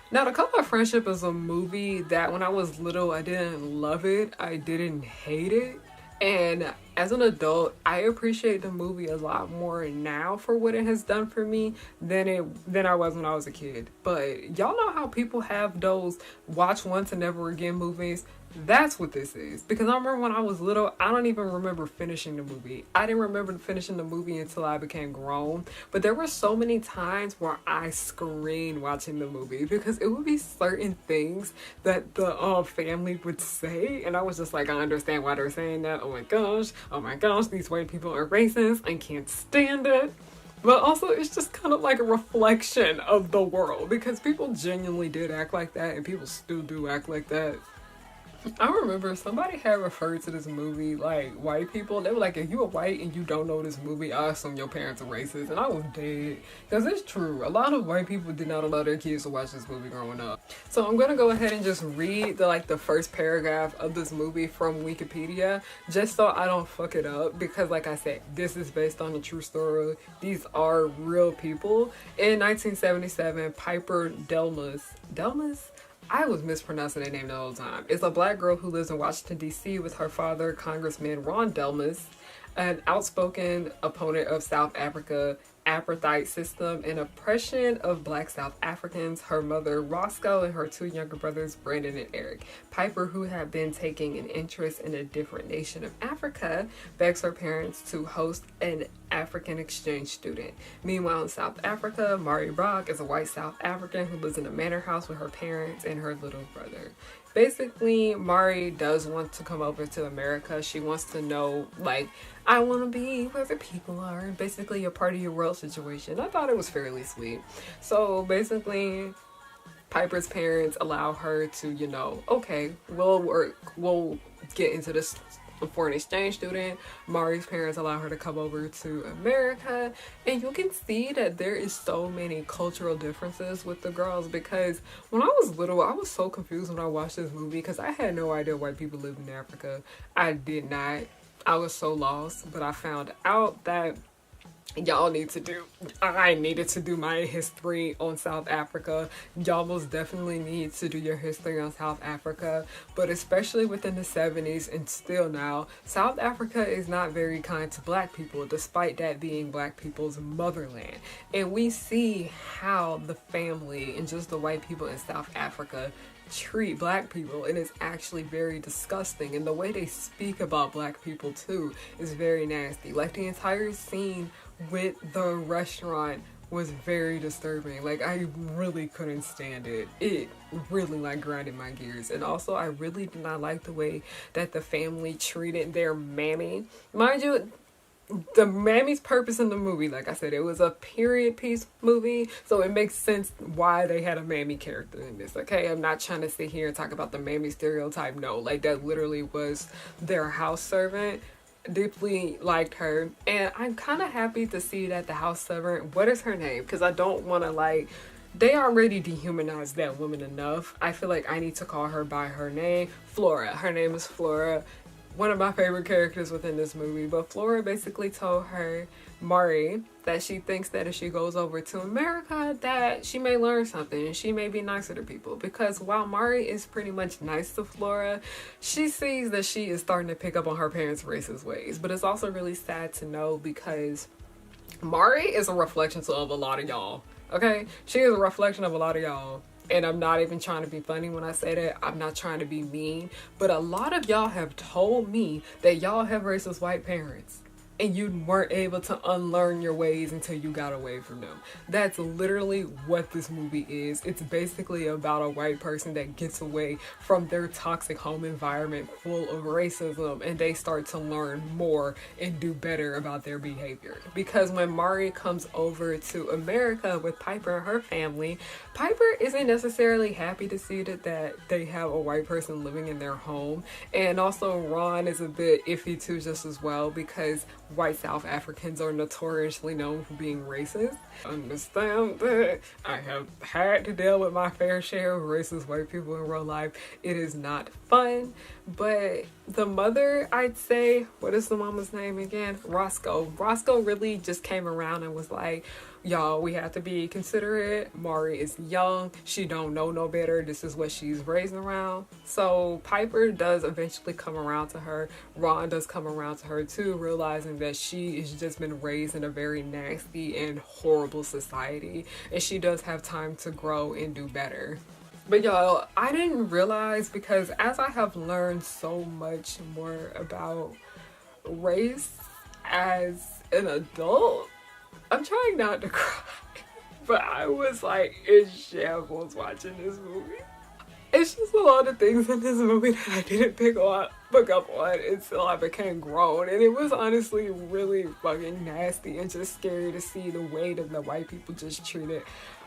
Now, The Color of Friendship is a movie that when I was little, I didn't love it. I didn't hate it. And as an adult, I appreciate the movie a lot more now for what it has done for me than I was when I was a kid. But y'all know how people have those watch once and never again movies? That's what this is. Because I remember when I was little, I don't even remember finishing the movie. I didn't remember finishing the movie until I became grown. But there were so many times where I screamed watching the movie because it would be certain things that the family would say. And I was just like, I understand why they're saying that. Oh my gosh, these white people are racist. I can't stand it. But also, it's just kind of like a reflection of the world because people genuinely did act like that and people still do act like that. I remember somebody had referred to this movie like white people. They were like, if you are white and you don't know this movie, I assume your parents are racist. And I was dead. Because it's true. A lot of white people did not allow their kids to watch this movie growing up. So I'm going to go ahead and just read the first paragraph of this movie from Wikipedia. Just so I don't fuck it up. Because like I said, this is based on a true story. These are real people. In 1977, Piper Delmas? I was mispronouncing their name the whole time. It's a black girl who lives in Washington, D.C. with her father, Congressman Ron Delmas, an outspoken opponent of South Africa apartheid system and oppression of black South Africans, her mother Roscoe and her 2 younger brothers Brandon and Eric. Piper, who had been taking an interest in a different nation of Africa, begs her parents to host an African exchange student. Meanwhile, in South Africa, Mari Brock is a white South African who lives in a manor house with her parents and her little brother. Basically, Mari does want to come over to America. She wants to know, I want to be where the people are, and basically a part of your world situation. I thought it was fairly sweet. So basically, Piper's parents allow her to, okay, we'll get into this for an exchange student. Mari's parents allow her to come over to America, and you can see that there is so many cultural differences with the girls, because when I was little, I was so confused when I watched this movie because I had no idea white people lived in Africa. I did not. I was so lost, but I found out that I needed to do my history on South Africa. Y'all most definitely need to do your history on South Africa, but especially within the 70s and still now, South Africa is not very kind to black people, despite that being black people's motherland. And we see how the family and just the white people in South Africa treat black people, and it's actually very disgusting. And the way they speak about black people too is very nasty. Like, the entire scene with the restaurant was very disturbing. Like, I really couldn't stand it. It really grinded my gears. And also, I really did not like the way that the family treated their mammy. Mind you, the mammy's purpose in the movie, like I said, it was a period piece movie, so it makes sense why they had a mammy character in this. Okay, I'm not trying to sit here and talk about the mammy stereotype. No, that literally was their house servant. Deeply liked her, and I'm kind of happy to see that the house servant, what is her name? Because I don't want to they already dehumanized that woman enough. I feel like I need to call her by her name. Flora. Her name is Flora. one of my favorite characters within this movie. But Flora basically told her, Mari, that she thinks that if she goes over to America that she may learn something and she may be nicer to people. Because while Mari is pretty much nice to Flora, she sees that she is starting to pick up on her parents' racist ways. But it's also really sad to know because Mari is a reflection of a lot of y'all. Okay? She is a reflection of a lot of y'all. And I'm not even trying to be funny when I say that. I'm not trying to be mean. But a lot of y'all have told me that y'all have racist white parents. And you weren't able to unlearn your ways until you got away from them. That's literally what this movie is. It's basically about a white person that gets away from their toxic home environment full of racism and they start to learn more and do better about their behavior. Because when Mari comes over to America with Piper and her family, Piper isn't necessarily happy to see that they have a white person living in their home. And also Ron is a bit iffy too just as well because white South Africans are notoriously known for being racist. Understand that I have had to deal with my fair share of racist white people in real life. It is not fun, but the mother, I'd say, what is the mama's name again? Roscoe. Roscoe really just came around and was like, y'all, we have to be considerate. Mari is young. She don't know no better. This is what she's raised around. So Piper does eventually come around to her. Ron does come around to her too, realizing that she has just been raised in a very nasty and horrible society. And she does have time to grow and do better. But y'all, I didn't realize, because as I have learned so much more about race as an adult, I'm trying not to cry, but I was like in shambles watching this movie. It's just a lot of things in this movie that I didn't pick up on until I became grown. And it was honestly really fucking nasty and just scary to see the way that the white people just treated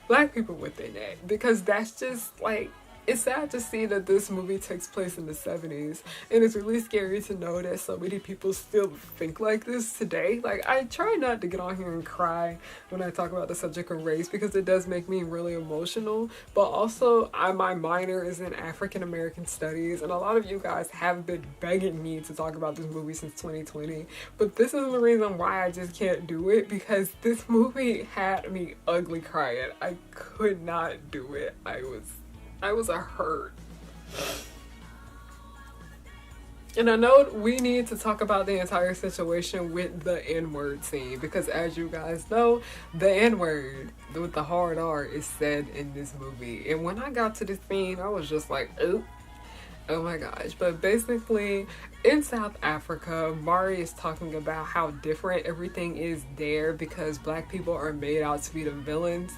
black people within it. Because that's just like, it's sad to see that this movie takes place in the 70s, and it's really scary to know that so many people still think like this today. Like, I try not to get on here and cry when I talk about the subject of race because it does make me really emotional, but also my minor is in African American studies, and a lot of you guys have been begging me to talk about this movie since 2020, but this is the reason why I just can't do it, because this movie had me ugly crying. I could not do it. I was a hurt. And I know we need to talk about the entire situation with the N-word scene, because as you guys know, the N-word with the hard R is said in this movie. And when I got to this scene, I was just like, oh my gosh. But basically, in South Africa, Mari is talking about how different everything is there because black people are made out to be the villains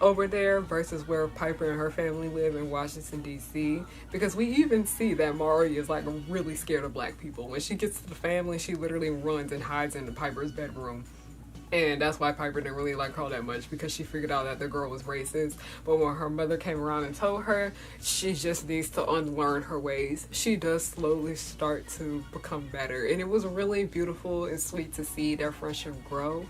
over there versus where Piper and her family live in Washington, D.C. Because we even see that Mari is like really scared of black people. When she gets to the family, she literally runs and hides into Piper's bedroom. And that's why Piper didn't really like her that much, because she figured out that the girl was racist. But when her mother came around and told her, she just needs to unlearn her ways. She does slowly start to become better. And it was really beautiful and sweet to see their friendship grow.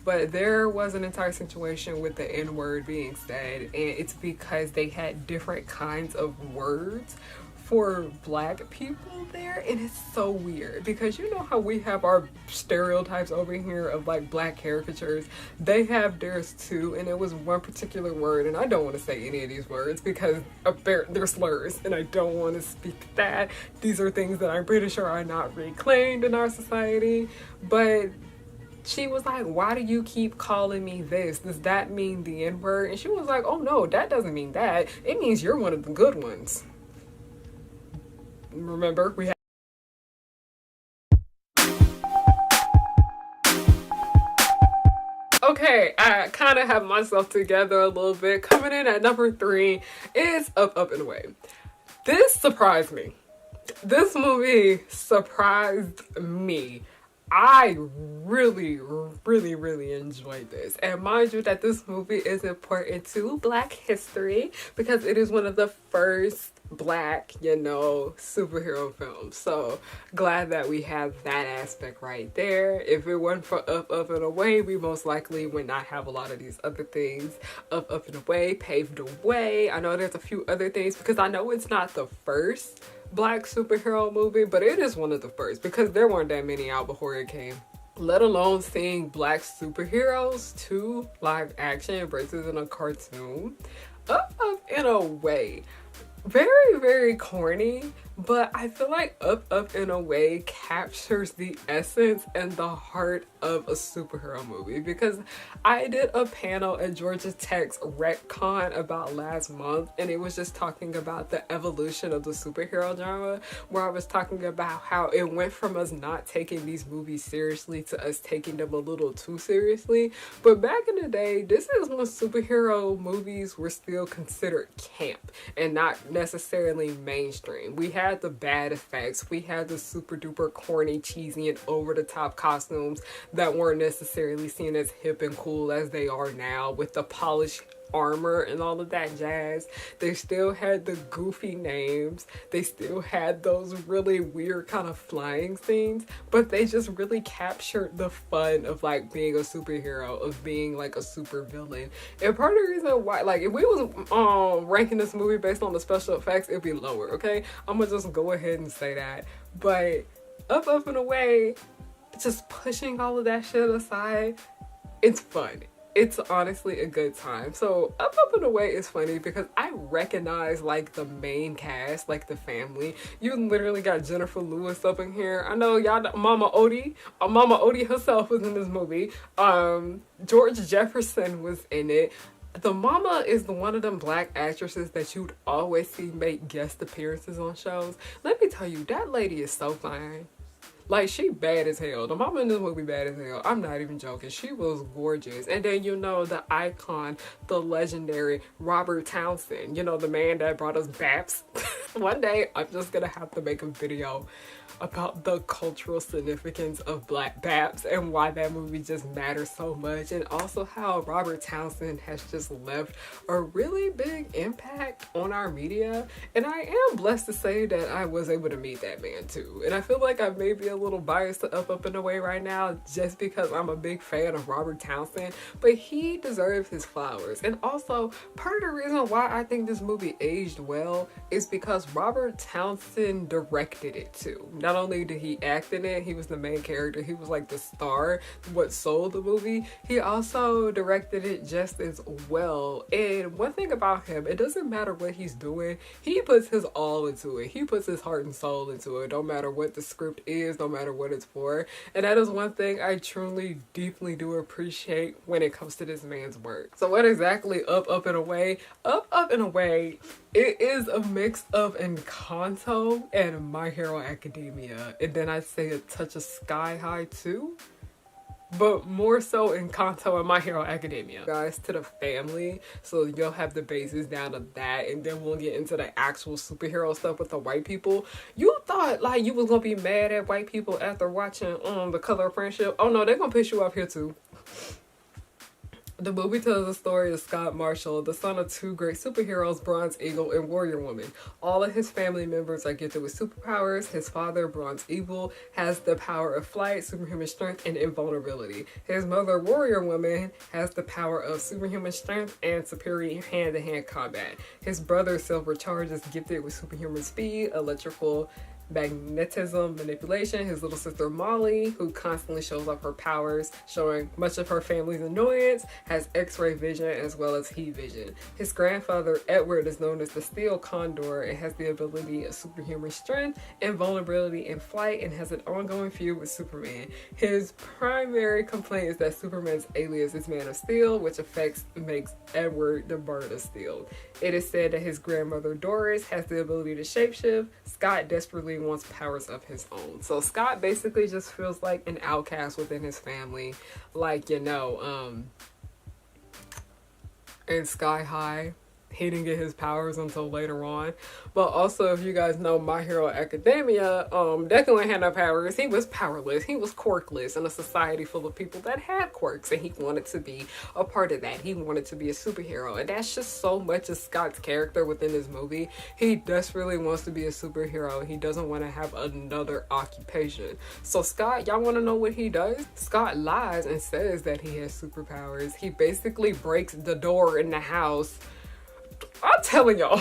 But there was an entire situation with the N-word being said, and it's because they had different kinds of words for black people there, and it's so weird because you know how we have our stereotypes over here of like black caricatures. They have theirs too, and it was one particular word, and I don't want to say any of these words because they're slurs, and I don't want to speak that. These are things that I'm pretty sure are not reclaimed in our society, but she was like, why do you keep calling me this? Does that mean the N-word? And she was like, oh no, that doesn't mean that. It means you're one of the good ones. Remember, we had okay, I kind of have myself together a little bit. Coming in at number 3 is Up, Up, and Away. This surprised me. This movie surprised me. I really, really, really enjoyed this. And mind you that this movie is important to Black history because it is one of the first Black, superhero films. So glad that we have that aspect right there. If it weren't for Up, Up, and Away, we most likely would not have a lot of these other things. Up, Up, and Away paved the way. I know there's a few other things because I know it's not the first black superhero movie, but it is one of the first because there weren't that many out before it came. Let alone seeing black superheroes to live action versus in a cartoon. Up in a way. Very, very corny, but I feel like Up in a way captures the essence and the heart of a superhero movie, because I did a panel at Georgia Tech's RecCon about last month, and it was just talking about the evolution of the superhero genre, where I was talking about how it went from us not taking these movies seriously to us taking them a little too seriously. But back in the day, this is when superhero movies were still considered camp and not necessarily mainstream. We had the bad effects, we had the super duper corny, cheesy, and over the top costumes that weren't necessarily seen as hip and cool as they are now, with the polished armor and all of that jazz. They still had the goofy names, they still had those really weird kind of flying scenes, but they just really captured the fun of like being a superhero, of being like a super villain. And part of the reason why, like, if we was ranking this movie based on the special effects, it'd be lower, okay? I'm gonna just go ahead and say that. But Up in a Way, just pushing all of that shit aside, it's fun. It's honestly a good time. So Up in a Way is funny because I recognize like the main cast, like the family. You literally got Jennifer Lewis up in here. I know y'all, Mama Odie herself was in this movie. George Jefferson was in it. The mama is one of them black actresses that you'd always see make guest appearances on shows. Let me tell you, that lady is so fine. Like, she bad as hell. The mama in this movie bad as hell. I'm not even joking. She was gorgeous. And then, you know, the icon, the legendary Robert Townsend. You know, the man that brought us BAPS. One day, I'm just gonna have to make a video about the cultural significance of Black BAPS and why that movie just matters so much, and also how Robert Townsend has just left a really big impact on our media. And I am blessed to say that I was able to meet that man too. And I feel like I may be a little biased to Up in a Way right now just because I'm a big fan of Robert Townsend, but he deserves his flowers. And also, part of the reason why I think this movie aged well is because Robert Townsend directed it too. Not only did he act in it, he was the main character, he was like the star, what sold the movie, he also directed it just as well. And one thing about him, it doesn't matter what he's doing, he puts his all into it. He puts his heart and soul into it, no matter what the script is, no matter what it's for. And that is one thing I truly, deeply do appreciate when it comes to this man's work. So what exactly Up in a Way? Up in a Way, it is a mix of Encanto and My Hero Academia. And then I'd say a touch of Sky High too. But more so Encanto and My Hero Academia. Guys, to the family, so you'll have the basis down to that, and then we'll get into the actual superhero stuff with the white people. You thought like you was gonna be mad at white people after watching The Color of Friendship? Oh no, they're gonna piss you off here too. The movie tells the story of Scott Marshall, the son of two great superheroes, Bronze Eagle and Warrior Woman. All of his family members are gifted with superpowers. His father, Bronze Eagle, has the power of flight, superhuman strength, and invulnerability. His mother, Warrior Woman, has the power of superhuman strength and superior hand-to-hand combat. His brother, Silver Charge, is gifted with superhuman speed, electrical magnetism manipulation. His little sister Molly, who constantly shows off her powers, showing much of her family's annoyance, has X-ray vision as well as heat vision. His grandfather Edward is known as the Steel Condor and has the ability of superhuman strength, invulnerability, and flight, and has an ongoing feud with Superman. His primary complaint is that Superman's alias is Man of Steel, which makes Edward the Bird of Steel. It is said that his grandmother Doris has the ability to shapeshift. Scott desperately wants powers of his own. So Scott basically just feels like an outcast within his family. Like, you know, in Sky High, he didn't get his powers until later on. But also, if you guys know My Hero Academia, Declan had no powers. He was powerless. He was quirkless in a society full of people that had quirks, and he wanted to be a part of that. He wanted to be a superhero, and that's just so much of Scott's character within this movie. He desperately wants to be a superhero. He doesn't want to have another occupation. So Scott, y'all want to know what he does? Scott lies and says that he has superpowers. He basically breaks the door in the house I'm telling y'all.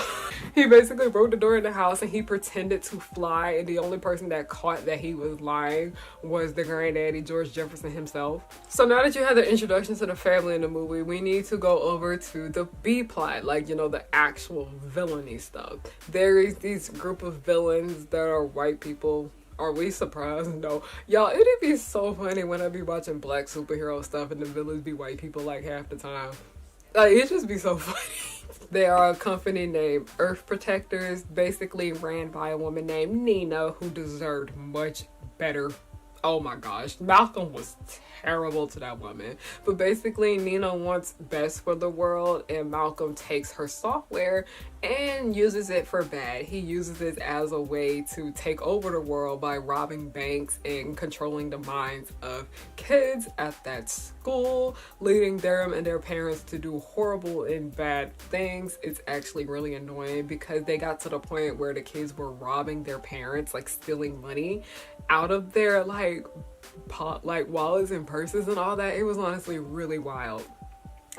He basically broke the door in the house and he pretended to fly, and the only person that caught that he was lying was the granddaddy, George Jefferson himself. So now that you have the introduction to the family in the movie, we need to go over to the B plot, like, you know, the actual villainy stuff. There is these group of villains that are white people. Are we surprised? No. Y'all, it'd be so funny when I be watching black superhero stuff and the villains be white people like half the time. Like, it'd just be so funny. They are a company named Earth Protectors, basically ran by a woman named Nina, who deserved much better. Oh my gosh, Malcolm was terrible to that woman. But basically, Nina wants best for the world, and Malcolm takes her software and uses it for bad. He uses it as a way to take over the world by robbing banks and controlling the minds of kids at that school, leading them and their parents to do horrible and bad things. It's actually really annoying because they got to the point where the kids were robbing their parents, like stealing money out of their like wallets and purses and all that. It was honestly really wild.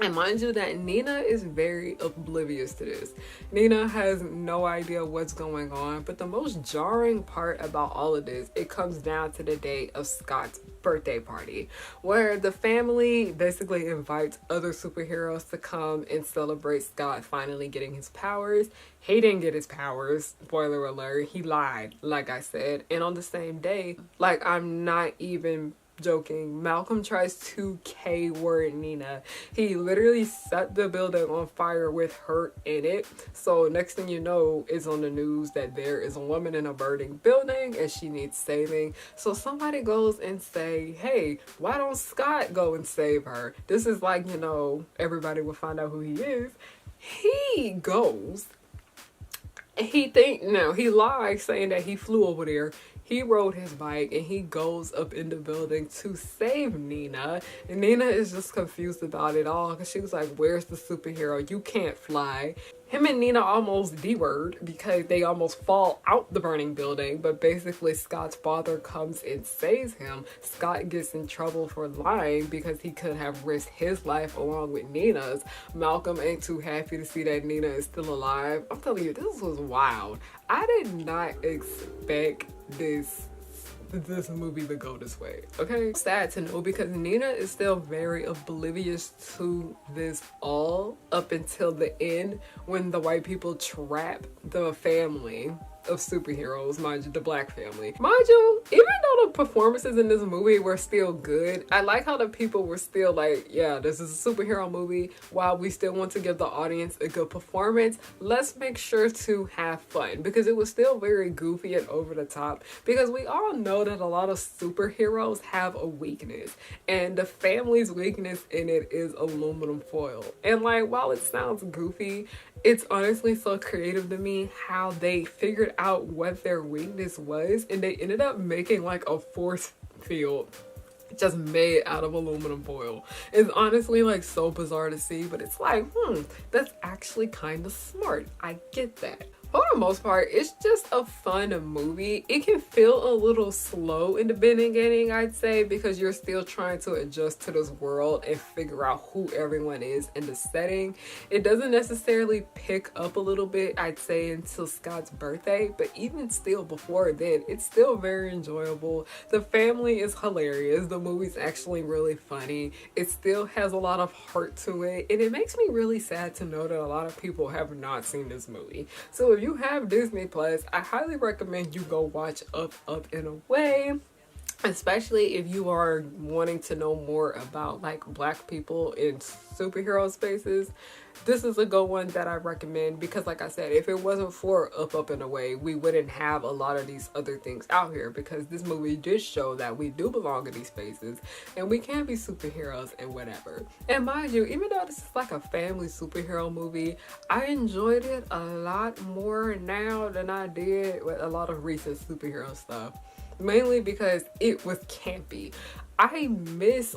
And mind you that Nina is very oblivious to this. Nina has no idea what's going on, but the most jarring part about all of this, it comes down to the day of Scott's birthday party, where the family basically invites other superheroes to come and celebrate Scott finally getting his powers. He didn't get his powers, spoiler alert, he lied, like I said. And on the same day, like, I'm not even joking, Malcolm tries to K-word Nina. He literally set the building on fire with her in it. So next thing you know, it's on the news that there is a woman in a burning building and she needs saving. So somebody goes and say, hey, why don't Scott go and save her? This is like, you know, everybody will find out who he is. He goes. He lies saying that he flew over there. He rode his bike and he goes up in the building to save Nina. And Nina is just confused about it all because she was like, where's the superhero? You can't fly. Him and Nina almost D-word because they almost fall out the burning building. But basically Scott's father comes and saves him. Scott gets in trouble for lying because he could have risked his life along with Nina's. Malcolm ain't too happy to see that Nina is still alive. I'm telling you, this was wild. I did not expect this movie to go this way, okay? Sad to know because Nina is still very oblivious to this all up until the end when the white people trap the family of superheroes, mind you, the black family. Mind you, even though the performances in this movie were still good, I like how the people were still like, yeah, this is a superhero movie. While we still want to give the audience a good performance, let's make sure to have fun because it was still very goofy and over the top because we all know that a lot of superheroes have a weakness and the family's weakness in it is aluminum foil. And like, while it sounds goofy, it's honestly so creative to me how they figured out what their weakness was and they ended up making like a force field just made out of aluminum foil. It's honestly like so bizarre to see, but it's like, that's actually kind of smart. I get that. For the most part, it's just a fun movie. It can feel a little slow in the beginning, I'd say, because you're still trying to adjust to this world and figure out who everyone is in the setting. It doesn't necessarily pick up a little bit, I'd say, until Scott's birthday, but even still before then, it's still very enjoyable. The family is hilarious. The movie's actually really funny. It still has a lot of heart to it, and it makes me really sad to know that a lot of people have not seen this movie. So if you have Disney Plus, I highly recommend you go watch Up, Up, and Away. Especially if you are wanting to know more about like black people in superhero spaces. This is a good one that I recommend because like I said, if it wasn't for Up, Up, and Away, we wouldn't have a lot of these other things out here because this movie did show that we do belong in these spaces and we can be superheroes and whatever. And mind you, even though this is like a family superhero movie, I enjoyed it a lot more now than I did with a lot of recent superhero stuff. Mainly because it was campy.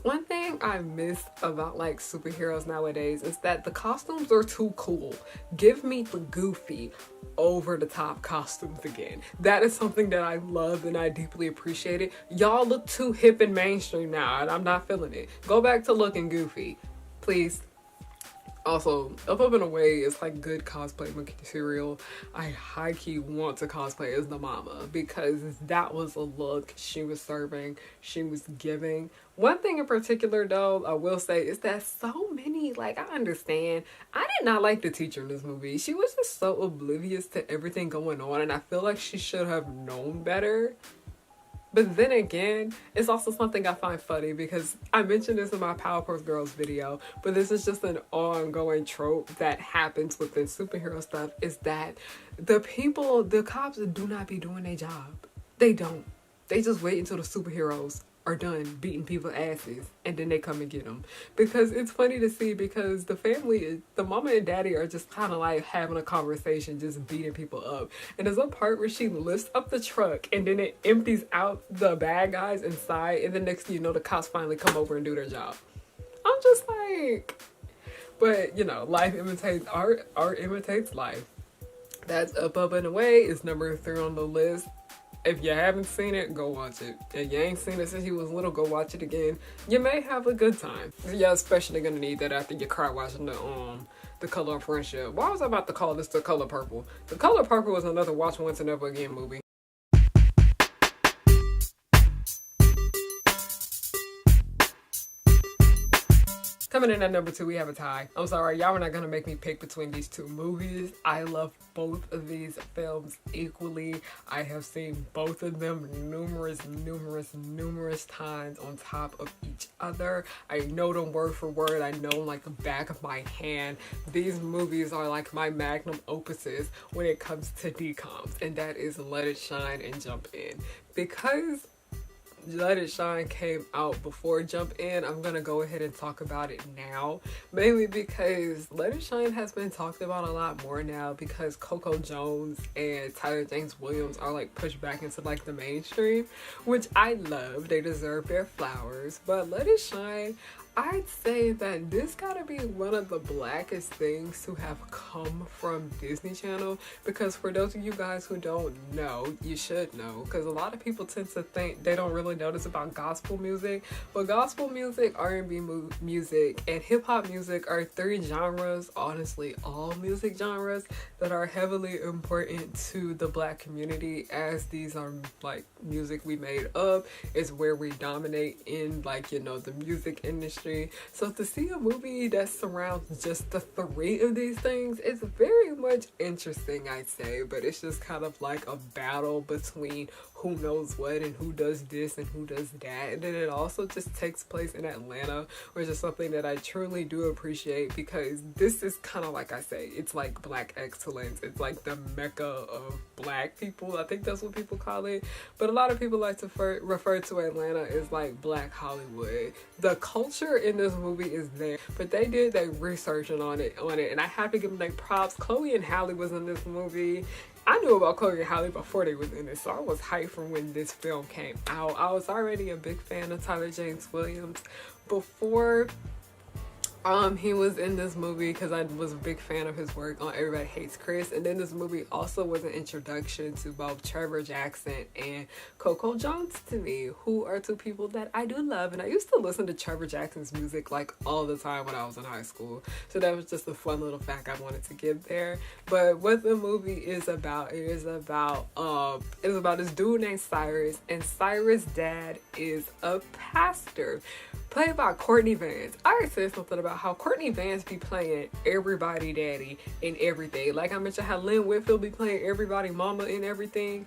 One thing I miss about like superheroes nowadays is that the costumes are too cool. Give me the goofy, over the top costumes again. That is something that I love and I deeply appreciate it. Y'all look too hip and mainstream now and I'm not feeling it. Go back to looking goofy, please. Also, Up and Away is like good cosplay material. I high key want to cosplay as the mama because that was a look she was serving, she was giving. One thing in particular, though, I will say is that so many, like, I understand. I did not like the teacher in this movie. She was just so oblivious to everything going on, and I feel like she should have known better. But then again, it's also something I find funny because I mentioned this in my Powerpuff Girls video, but this is just an ongoing trope that happens within superhero stuff is that the cops do not be doing their job. They don't. They just wait until the superheroes are done beating people's asses and then they come and get them. Because it's funny to see because the mama and daddy are just kind of like having a conversation, just beating people up. And there's a part where she lifts up the truck and then it empties out the bad guys inside. And the next thing you know, the cops finally come over and do their job. I'm just like, but you know, life imitates art imitates life. That's Up and Away. It's number 3 on the list. If you haven't seen it, go watch it. If you ain't seen it since you was little, go watch it again. You may have a good time. You're especially gonna need that after you cry watching the Color of Friendship. Why was I about to call this The Color Purple? The Color Purple was another watch once and never again movie. Coming in at number 2, we have a tie. I'm sorry, y'all are not gonna make me pick between these two movies. I love both of these films equally. I have seen both of them numerous times on top of each other. I know them word for word. I know them like the back of my hand. These movies are like my magnum opuses when it comes to DComs, and that is Let It Shine and Jump In. Because Let It Shine came out before Jump In, I'm gonna go ahead and talk about it now, mainly because Let It Shine has been talked about a lot more now because Coco Jones and Tyler James Williams are like pushed back into like the mainstream, which I love. They deserve their flowers. But Let It Shine, I'd say that this gotta be one of the blackest things to have come from Disney Channel, because for those of you guys who don't know, you should know, because a lot of people tend to think they don't really notice about gospel music, but gospel music, R&B music, and hip-hop music are 3 genres, honestly all music genres, that are heavily important to the black community, as these are like music we made up, is where we dominate in, like, you know, the music industry. So to see a movie that surrounds just the 3 of these things, it's very much interesting, I'd say, but it's just kind of like a battle between who knows what and who does this and who does that. And then it also just takes place in Atlanta, which is something that I truly do appreciate, because this is kind of like I say, it's like black excellence. It's like the mecca of black people. I think that's what people call it. But a lot of people like to refer to Atlanta as like Black Hollywood. The culture in this movie is there, but they did their researching on it, and I have to give them their props. Chloe and Halle was in this movie. I knew about Chloe and Halle before they was in it, so I was hyped from when this film came out. I was already a big fan of Tyler James Williams before he was in this movie, because I was a big fan of his work on Everybody Hates Chris. And then this movie also was an introduction to both Trevor Jackson and Coco Jones to me, who are 2 people that I do love. And I used to listen to Trevor Jackson's music like all the time when I was in high school. So that was just a fun little fact I wanted to give there. But what the movie is about, it is about this dude named Cyrus, and Cyrus' dad is a pastor, played by Courtney Vance. I already said something about how Courtney Vance be playing everybody daddy in everything. Like I mentioned how Lynn Whitfield be playing everybody mama in everything.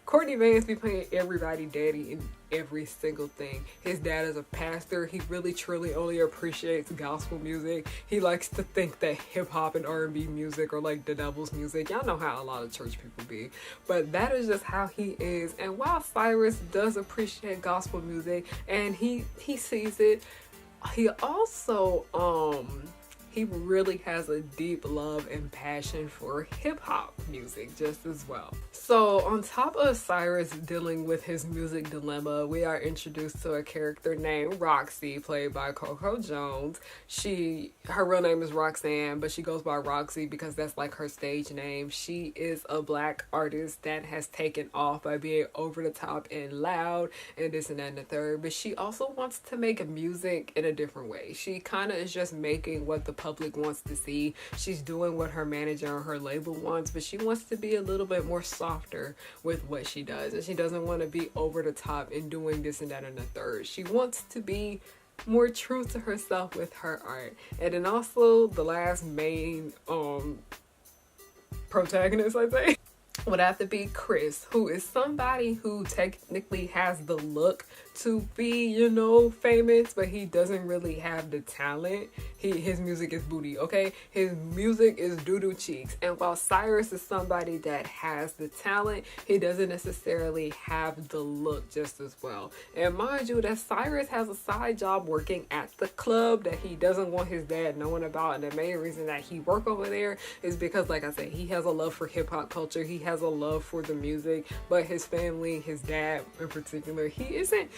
Courtney Vance be playing everybody daddy in every single thing. His dad is a pastor. He really truly only appreciates gospel music. He likes to think that hip-hop and R&B music are like the devil's music. Y'all know how a lot of church people be. But that is just how he is. And while Cyrus does appreciate gospel music and he sees it, he also he really has a deep love and passion for hip-hop music just as well. So on top of Cyrus dealing with his music dilemma, we are introduced to a character named Roxy, played by Coco Jones. Her real name is Roxanne, but she goes by Roxy because that's like her stage name. She is a black artist that has taken off by being over the top and loud and this and that and the third, but she also wants to make music in a different way. She kind of is just making what the public wants to see. She's doing what her manager or her label wants, but she wants to be a little bit more softer with what she does. And she doesn't want to be over the top and doing this and that and the third. She wants to be more true to herself with her art. And then also the last main protagonist, I think, would have to be Chris, who is somebody who technically has the look to be, you know, famous, but he doesn't really have the talent. His music is booty, okay? His music is doo-doo cheeks. And while Cyrus is somebody that has the talent, he doesn't necessarily have the look just as well. And mind you, that Cyrus has a side job working at the club that he doesn't want his dad knowing about. And the main reason that he work over there is because, like I said, he has a love for hip-hop culture. He has a love for the music, but his family, his dad in particular, he isn't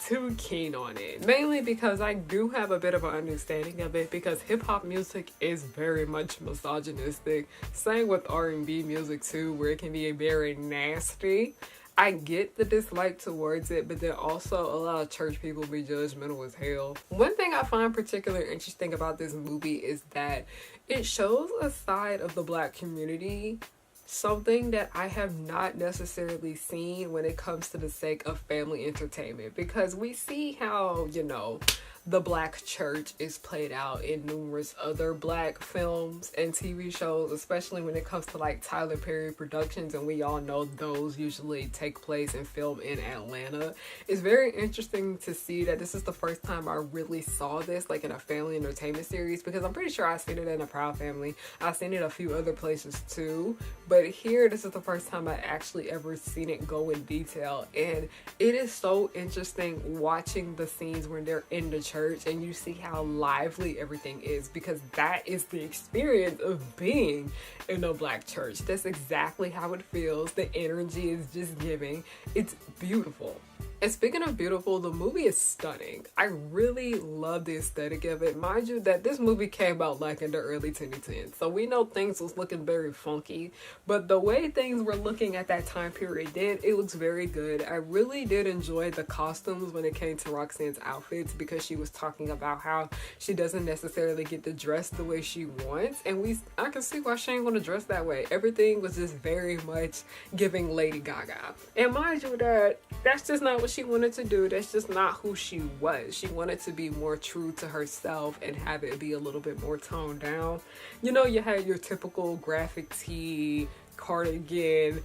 too keen on it, mainly because I do have a bit of an understanding of it, because hip-hop music is very much misogynistic. Same with R&B music too, where it can be very nasty. I get the dislike towards it, but then also a lot of church people be judgmental as hell. One thing I find particularly interesting about this movie is that it shows a side of the Black community, something that I have not necessarily seen when it comes to the sake of family entertainment, because we see how, you know, the Black church is played out in numerous other Black films and TV shows, especially when it comes to like Tyler Perry Productions, and we all know those usually take place and film in Atlanta. It's very interesting to see that this is the first time I really saw this like in a family entertainment series, because I'm pretty sure I've seen it in A Proud Family. I've seen it a few other places too, but here this is the first time I actually ever seen it go in detail, and it is so interesting watching the scenes when they're in the church and you see how lively everything is, because that is the experience of being in a Black church. That's exactly how it feels. The energy is just giving. It's beautiful. And speaking of beautiful, the movie is stunning. I really love the aesthetic of it. Mind you that this movie came out like in the early 2010s, so we know things was looking very funky, but the way things were looking at that time period it looks very good. I really did enjoy the costumes when it came to Roxanne's outfits, because she was talking about how she doesn't necessarily get to dress the way she wants, and I can see why she ain't gonna dress that way. Everything was just very much giving Lady Gaga. And mind you that that's just not what she wanted to do. That's just not who she was. She wanted to be more true to herself and have it be a little bit more toned down. You know, you had your typical graphic tee, cardigan,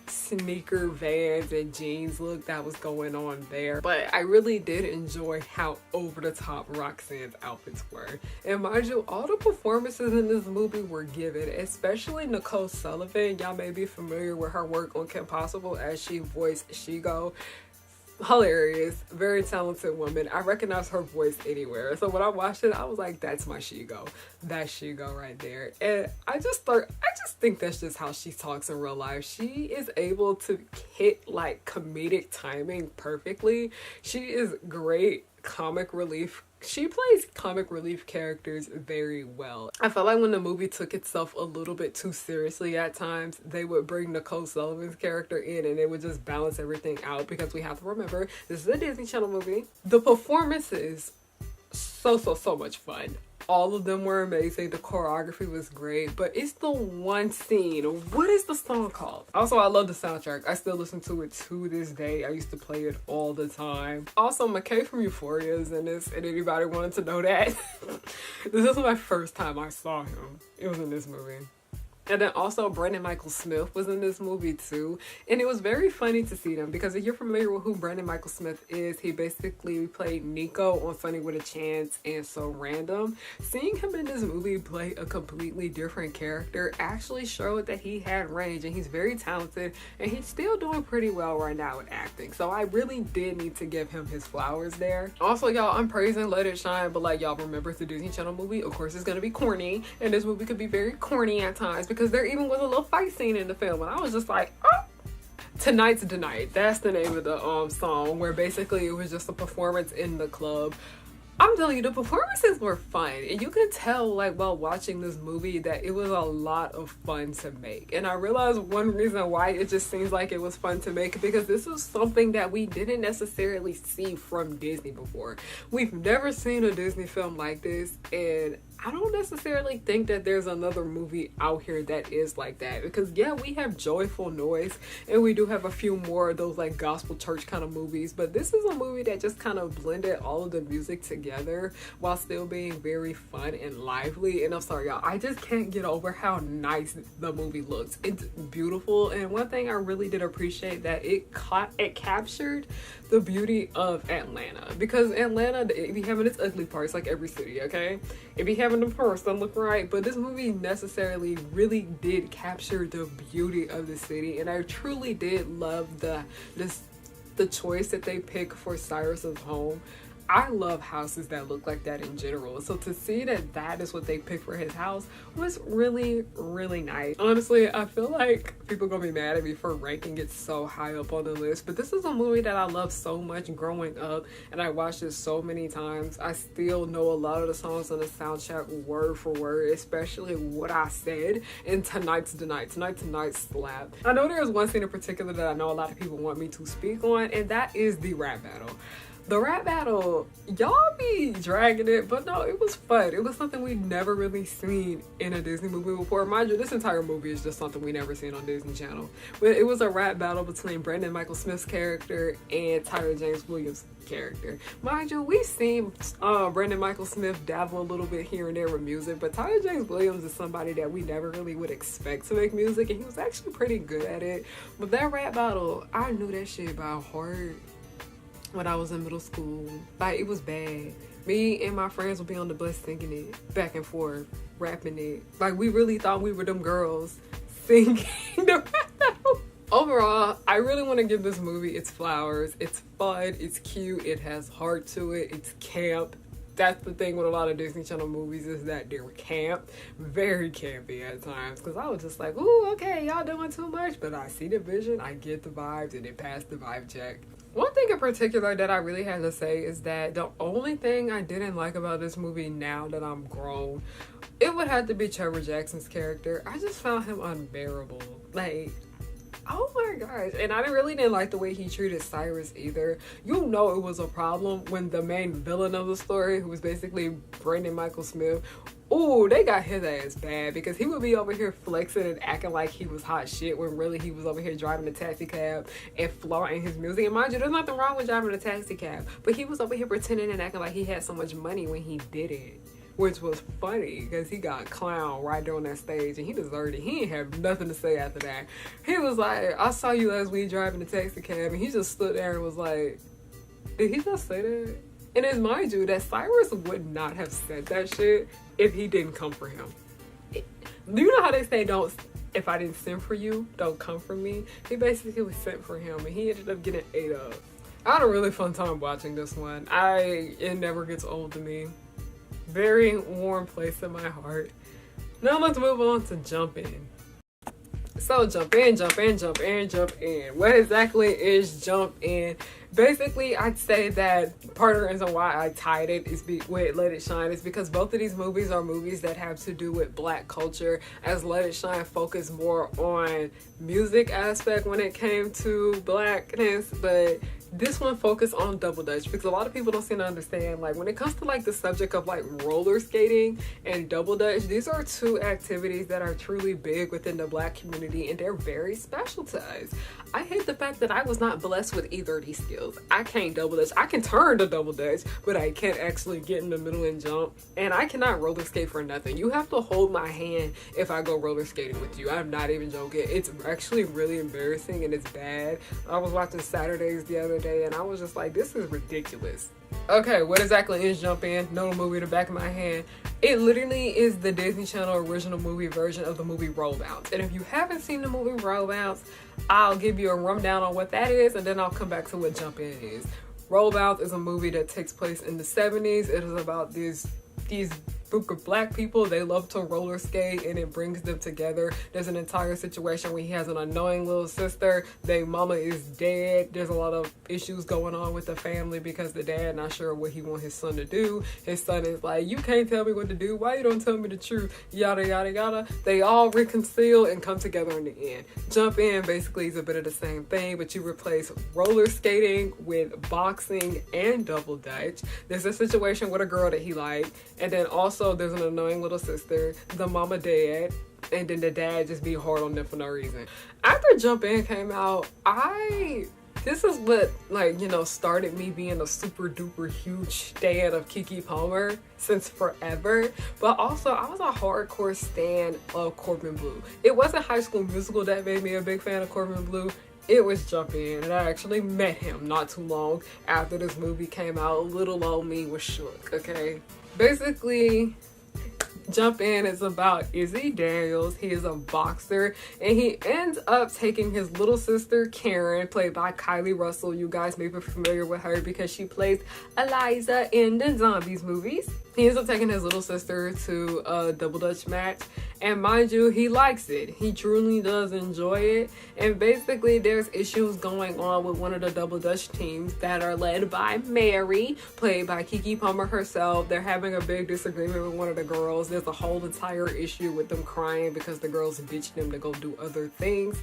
sneaker, Vans, and jeans look that was going on there, but I really did enjoy how over the top Roxanne's outfits were. And mind you, all the performances in this movie were given, especially Nicole Sullivan. Y'all may be familiar with her work on Kim Possible as she voiced Shigo. Hilarious, very talented woman. I recognize her voice anywhere. So when I watched it, I was like, that's my Shigo. That's Shigo right there. And I just think that's just how she talks in real life. She is able to hit like comedic timing perfectly. She is great comic relief. She plays comic relief characters very well. I felt like when the movie took itself a little bit too seriously at times, they would bring Nicole Sullivan's character in and it would just balance everything out, because we have to remember this is a Disney Channel movie. The performances, so much fun. All of them were amazing. The choreography was great, but it's the one scene. What is the song called? Also, I love the soundtrack. I still listen to it to this day. I used to play it all the time. Also, McKay from Euphoria is in this, and anybody wanted to know that. This is my first time I saw him. It was in this movie. And then also Brandon Michael Smith was in this movie too. And it was very funny to see them, because if you're familiar with who Brandon Michael Smith is, he basically played Nico on Funny with a Chance and So Random. Seeing him in this movie play a completely different character actually showed that he had range, and he's very talented, and he's still doing pretty well right now with acting. So I really did need to give him his flowers there. Also, y'all, I'm praising Let It Shine, but like, y'all remember it's a Disney Channel movie. Of course it's gonna be corny, and this movie could be very corny at times, because there even was a little fight scene in the film, and I was just like, oh. Tonight's the Night, that's the name of the song, where basically it was just a performance in the club. I'm telling you, the performances were fun, and you can tell like while watching this movie that it was a lot of fun to make. And I realized one reason why it just seems like it was fun to make, because this is something that we didn't necessarily see from Disney before. We've never seen a Disney film like this, and I don't necessarily think that there's another movie out here that is like that, because yeah, we have Joyful Noise and we do have a few more of those like gospel church kind of movies, but this is a movie that just kind of blended all of the music together while still being very fun and lively. And I'm sorry y'all, I just can't get over how nice the movie looks. It's beautiful, and one thing I really did appreciate that it captured the beauty of Atlanta, because Atlanta, it be having its ugly parts like every city, okay? It be having the parts that look right, but this movie necessarily really did capture the beauty of the city, and I truly did love the choice that they pick for Cyrus's home. I love houses that look like that in general. So to see that that is what they picked for his house was really, really nice. Honestly, I feel like people gonna be mad at me for ranking it so high up on the list, but this is a movie that I love so much growing up, and I watched it so many times. I still know a lot of the songs on the soundtrack word for word, especially what I said in Tonight's the Night. Tonight's the Night slap. I know there's one scene in particular that I know a lot of people want me to speak on, and that is the rap battle. The rap battle, y'all be dragging it, but no, it was fun. It was something we never really seen in a Disney movie before. Mind you, this entire movie is just something we never seen on Disney Channel. But it was a rap battle between Brandon Michael Smith's character and Tyler James Williams' character. Mind you, we've seen Brandon Michael Smith dabble a little bit here and there with music, but Tyler James Williams is somebody that we never really would expect to make music, and he was actually pretty good at it. But that rap battle, I knew that shit by heart when I was in middle school. Like, it was bad. Me and my friends would be on the bus singing it back and forth, rapping it. Like, we really thought we were them girls singing the rap battle. Overall, I really want to give this movie its flowers. It's fun, it's cute, it has heart to it, it's camp. That's the thing with a lot of Disney Channel movies, is that they're camp, very campy at times. Because I was just like, ooh, okay, y'all doing too much. But I see the vision, I get the vibes, and it passed the vibe check. One thing in particular that I really had to say is that the only thing I didn't like about this movie now that I'm grown, it would have to be Trevor Jackson's character. I just found him unbearable. Like, oh my gosh. And I really didn't like the way he treated Cyrus either. You know it was a problem when the main villain of the story, who was basically Brandon Michael Smith, ooh, they got his ass bad, because he would be over here flexing and acting like he was hot shit when really he was over here driving a taxi cab and flaunting his music. And mind you, there's nothing wrong with driving a taxi cab, but he was over here pretending and acting like he had so much money when he did it. Which was funny, because he got clown right there on that stage, and he deserved it. He didn't have nothing to say after that. He was like, I saw you last week driving the taxi cab, and he just stood there and was like, did he just say that? And then mind you, that Cyrus would not have said that shit if he didn't come for him. Do you know how they say, don't, if I didn't send for you, don't come for me? He basically was sent for him, and he ended up getting ate up. I had a really fun time watching this one. It never gets old to me. Very warm place in my heart. Now let's move on to Jump In. So jump in. What exactly is Jump In? Basically, I'd say that part of the reason why I tied it is with Let It Shine is because both of these movies are movies that have to do with Black culture, as Let It Shine focused more on music aspect when it came to Blackness, but this one focused on double dutch, because a lot of people don't seem to understand, like, when it comes to like the subject of like roller skating and double dutch, these are two activities that are truly big within the Black community, and they're very special to us. I hate the fact that I was not blessed with either of these skills. I can't double dutch. I can turn to double dutch, but I can't actually get in the middle and jump. And I cannot roller skate for nothing. You have to hold my hand if I go roller skating with you. I'm not even joking. It's actually really embarrassing and it's bad. I was watching Saturdays the other day and I was just like, this is ridiculous. Okay, what exactly is Jump In? Know the movie in the back of my hand. It literally is the Disney Channel original movie version of the movie Roll Bounce. And if you haven't seen the movie Roll Bounce, I'll give you a rundown on what that is, and then I'll come back to what Jump In is. Roll Bounce is a movie that takes place in the 70s. It is about these group of Black people. They love to roller skate and it brings them together. There's an entire situation where he has an annoying little sister. Their mama is dead. There's a lot of issues going on with the family because the dad not sure what he wants his son to do. His son is like, you can't tell me what to do. Why you don't tell me the truth? Yada yada yada. They all reconcile and come together in the end. Jump In basically is a bit of the same thing, but you replace roller skating with boxing and double dutch. There's a situation with a girl that he liked, and then also also there's an annoying little sister, the mama dad, and then the dad just be hard on them for no reason. After Jump In came out, this is what, like, you know, started me being a super duper huge stan of Keke Palmer since forever. But also, I was a hardcore stan of Corbin Bleu. It wasn't High School Musical that made me a big fan of Corbin Bleu. It was Jump In, and I actually met him not too long after this movie came out. Little old me was shook, okay? Basically, Jump In is about Izzy Daniels. He is a boxer, and he ends up taking his little sister Karen, played by Kylie Russell. You guys may be familiar with her because she plays Eliza in the Zombies movies. He ends up taking his little sister to a double dutch match, and mind you, he likes it. He truly does enjoy it. And basically, there's issues going on with one of the double dutch teams that are led by Mary, played by Keke Palmer herself. They're having a big disagreement with one of the girls. There's a whole entire issue with them crying because the girls ditched them to go do other things.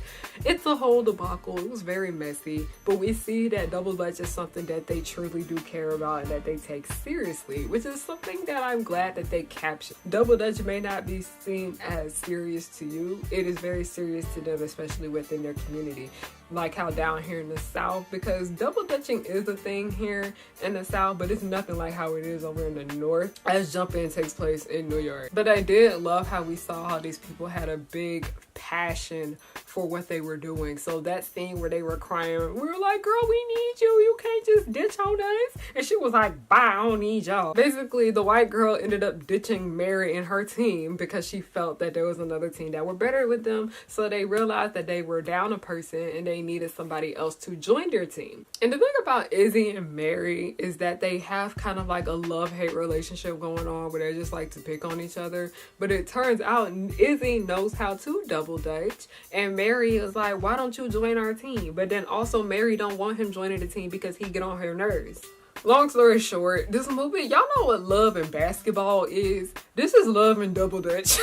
It's a whole debacle. It was very messy, but we see that double dutch is something that they truly do care about and that they take seriously, which is something that I'm glad that they captured. Double dutch may not be seen as serious to you. It is very serious to them, especially within their community. Like how down here in the South, because double dutching is a thing here in the South, but it's nothing like how it is over in the North, as Jump In takes place in New York. But I did love how we saw how these people had a big passion for what they were doing. So that scene where they were crying, we were like, girl, we need you. You can't just ditch on us. And she was like, bye, I don't need y'all. Basically, the white girl ended up ditching Mary and her team because she felt that there was another team that were better with them. So they realized that they were down a person and they needed somebody else to join their team. And the thing about Izzy and Mary is that they have kind of like a love-hate relationship going on where they just like to pick on each other. But it turns out Izzy knows how to double dutch, and Mary is like, why don't you join our team? But then also Mary don't want him joining the team because he get on her nerves. Long story short, this movie, y'all know what love and basketball is. This is love and double dutch.